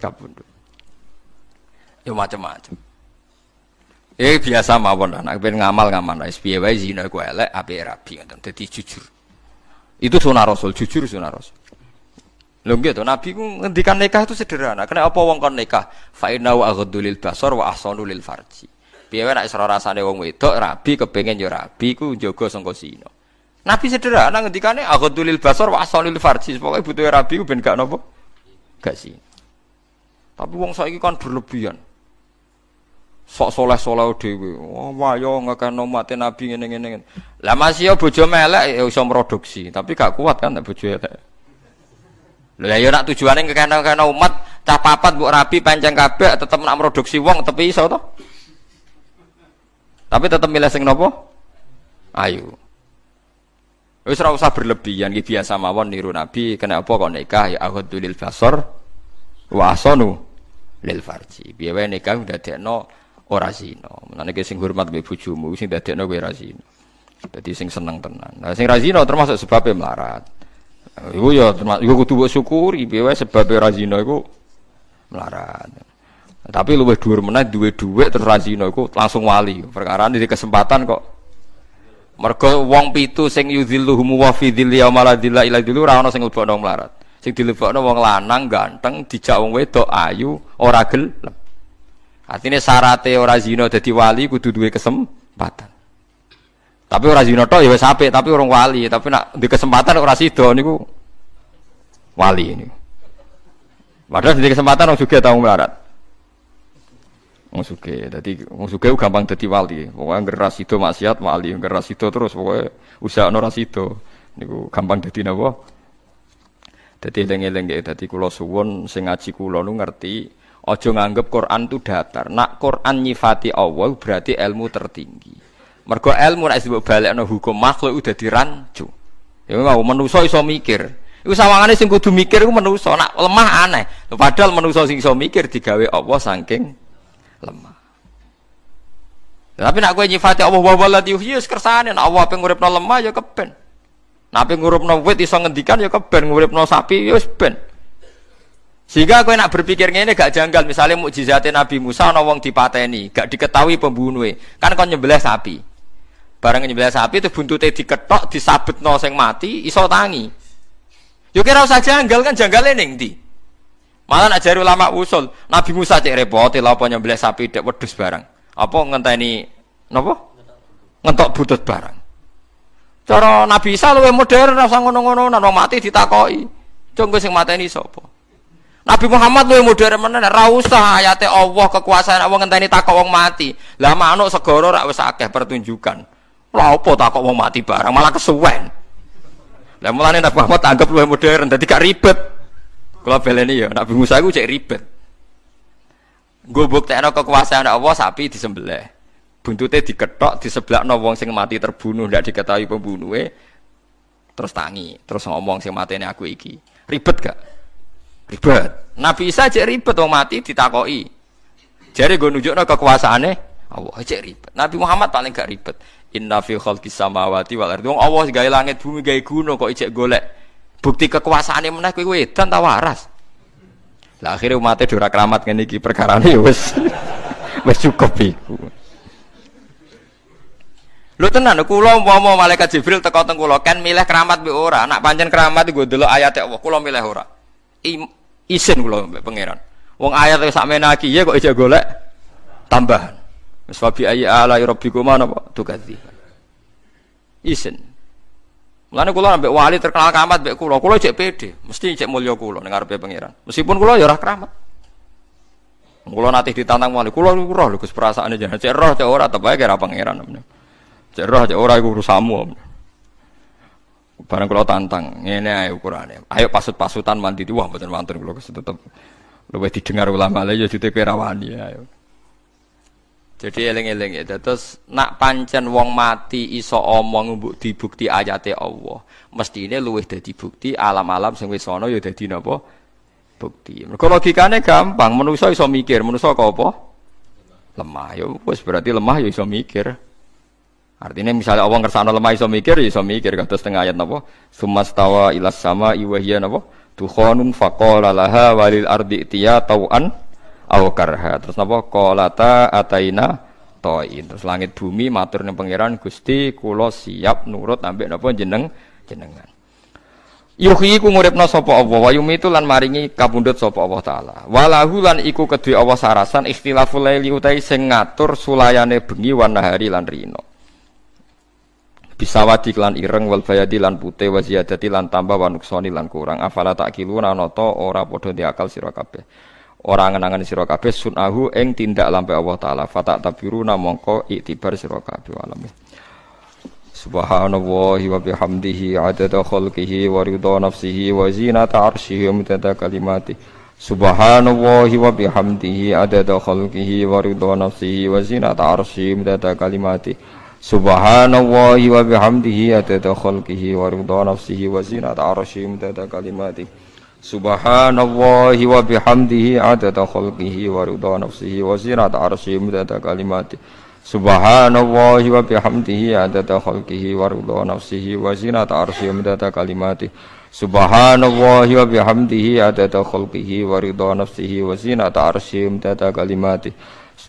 Kabundut. Ya macam-macam. Biasa mawon anak ben ngamal-ngamal wis piye wae zina ku elek apik rabi ngoten. Dadi jujur. Itu sunah Rasul, jujur sunah Rasul. Lho nggih to, Nabi ku ngendikan nikah itu sederhana. Kena apa wong kon nikah? Fa innahu aghaddu lil basar wa ahsanu lil farji. Piye wae nek isra rasane wong wedok rabi kepengin ya rabi ku njaga sangka zina. Nabi sederhana ngendikane aghaddu lil basar wa ahsanu lil farji. Pokoke butuhe rabi ku ben gak napa? Gak zina. Tapi wong saiki kan berlebihan. Sok soleh-soleh dhewe. Wah, yo ngekeno mate Nabi ngene-ngene. Lah masih yo bojo melek ya iso produksi, tapi gak kuat kan nek bojo elek. Lah yo nak tujuane ngekeno umat, cah papat mbok rapi pancen kabeh tetep nak produksi wong tapi iso to. Tapi tetep milih sing napa? Ayu. Wis ora usah berlebihan, iki biasa mawon niru Nabi, kena apa kok nikah ya aghaddu lil basar wa asanu lil farji. Piye wae nikah ndadekno ora zina. Menane sing hormat mbek bojomu sing dadekno kowe ora zina. Dadi sing seneng tenan. Nah sing ra zina termasuk sebabe melarat. Iku ya termasuk iku kudu mbok syukuri piye wae sebabe ra zina iku melarat. Tapi luwih dhuwur meneh duwe dhuwit terus ra zina iku langsung wali. Perkara iki kesempatan kok. Mergo wong pitu sing yudhilluhum wa fi dhilli yaumala dhilla ila dhillu ora ana sing lebokno melarat. Sing dilebokno wong lanang ganteng dijak wong wedok ayu ora gelem. Artinya syaratnya ora zina dadi wali kudu duwe kesempatan. Tapi ora zina tok ya wis apik, tapi orang wali, tapi nak di kesempatan ora sida niku wali ini. Padahal di kesempatan wong sugih tau melarat. Wong sugih, dadi wong sugih gampang dadi wali. Pokoke angger ra sida maksiat wali, angger ra sida terus pokoke usahane ora sida. Niku gampang dadi napa? Dadi eling-eling dadi kula suwun sing ngaji kula nu ngerti ojo nganggep Quran itu datar. Nak Quran nyifati Allah berarti ilmu tertinggi. Mergo ilmu nek mbok balekno hukum makhluk udah dirancu. Ya mau manusa iso mikir. Iku sawangane sing kudu mikir iku manusa. Nak lemah aneh. Padahal manusa sing iso mikir digawe Allah saking lemah. Tapi nak kowe nyifati Allah wa walad yuhyi kersane nek Allah pe nguripno lemah ya keben. Nek pe nguripno wit iso ngendikan ya keben, nguripno sapi ya wis ben. Sehingga kowe nak berpikir ngene gak janggal, misalnya mukjizatnya Nabi Musa ana wong dipateni, gak diketahui pembunuhe. Kan kon nyembelih sapi. Bareng nyembelih sapi itu buntute diketok, disabetno sing mati, iso tangi. Yo kira usah janggal kan janggale ning ndi? Malah nak jare ulama usul, Nabi Musa cek repot lha apa nyembelih sapi dek wedhus barang. Apa ngenteni napa? Ngentok butut barang. Cara Nabi Isa luwih modern ora usah ngono-ngono, nek mati ditakoki. Cung sing mateni sapa? Nabi Muhammad luwih modern menan ra usah ayate Allah kekuasaan Allah ngenteni takok wong mati. Lah manuk segara rak wis akeh pertunjukan. Lha apa takok wong mati barang malah kesuwen. Lah mulane Nabi Muhammad anggap luwih modern dadi gak ribet. Kula beleni ya Nabi Musa iku cek ribet. Nggo buktekno kekuasaan Allah sapi disembelih. Buntute diketok diseblakno wong sing mati terbunuh ndak diketahui pembunuhe. Terus tangi, terus ngomong sing matene aku iki. Ribet gak? Ribet. Nabi Isa cek ribet wong mati ditakoki. Jare nggo nunjukno kekuasaane Allah cek ribet. Nabi Muhammad paling gak ribet. Inna fi khalqis samawati wal ardi. Wong Allah gawe langit bumi gawe gunung kok ijek golek bukti kekuasaane meneh kowe edan ta waras. Lah akhire umate ora keramat ngene iki perkarane ya wis wis cukup iku. Lho tenan kula umpama malaikat Jibril teko teng kula kan milih keramat mbek ora. Nak pancen keramat iku ndelok ayat Allah kula milih ora. Isin kula mbek pangeran. Wong ayat sakmene iki ya kok ijek golek tambahan. Wis wabi ayi ala rabbikum napa tukadzi. Isin. Mulane kula ambek wali terkenal keramat mbek kula cek pede, mesti cek mulya kula ning ngarepe pangeran. Meskipun kula ya ora keramat. Kula nate ditantang wali, kula roh lho Gus perasaane jenengan cek roh cek ora tebae kira pangeran. Cek roh cek ora iku urusanmu. Barang kula tantang, ngene ae ukurane. Ayo pasut-pasutan mandi wah mboten wonten kula tetep luwih didengar ulama lha ya jute kowe ra wani ayo. Jadi eling-eling ya. Terus nak pancen wong mati iso omong mbok dibukti ayate Allah. Mestine luwih dadi bukti alam-alam sing wis ana ya dadi napa? Bukti. Mergo logikane gampang, manusa iso mikir, manusa kok apa? Lemah. Ya wis berarti lemah ya iso mikir. Artinya misalnya Allah ngersakno lemah iso mikir, ya iso mikir kados tengah ayat napa? Sumastawa ilas sama iwahya napa? Tukhonun faqala laha walil ardi tiya tau'an aw karha. Terus napa qalata ataina ta'in. Terus langit bumi matur ning pangeran Gusti kula siap nurut ambek napa jenengan. Yuhyi ku nguripna sapa Allah wa yumitu lan maringi kapundhut sapa Allah taala. Walahu lan iku kedue Allah sarasan ikhtilaful laili utai sing ngatur sulayane bengi wan nahari lan rina. Bisawadi lan ireng wal bayadi lan putih wa ziyadati lan tambah wa nuksani lan kurang. Afala takiluna nata ora padha diakal sira kabeh. ora ngenangan sira kabeh sunahu ing tindak lampe Allah taala fatak tabiruna mongko iktibar sira kabeh alam. Subhanallahi wa bihamdihi adada khalqihi wa ridha nafsihi wa zinata arsyihi wa midada kalimati. Subhanallahi wa bihamdihi adada khalqihi wa ridha nafsihi wa zinata arsyihi wa midada kalimati. Subhanallahi wa bihamdihi adada khalqihi wa ridha nafsihi wa zinata arsyihi wa midada kalimati. Subhanallahi wa bihamdihi adada khalqihi wa ridha nafsihi wa zinata arsyihi wa midada kalimati. Subhanallahi wa bihamdihi adada khalqihi wa ridha nafsihi wa zinata arsyihi wa midada kalimati. Subhanallahi wa bihamdihi adada khalqihi wa ridha nafsihi wa zinata arsyihi wa midada kalimati.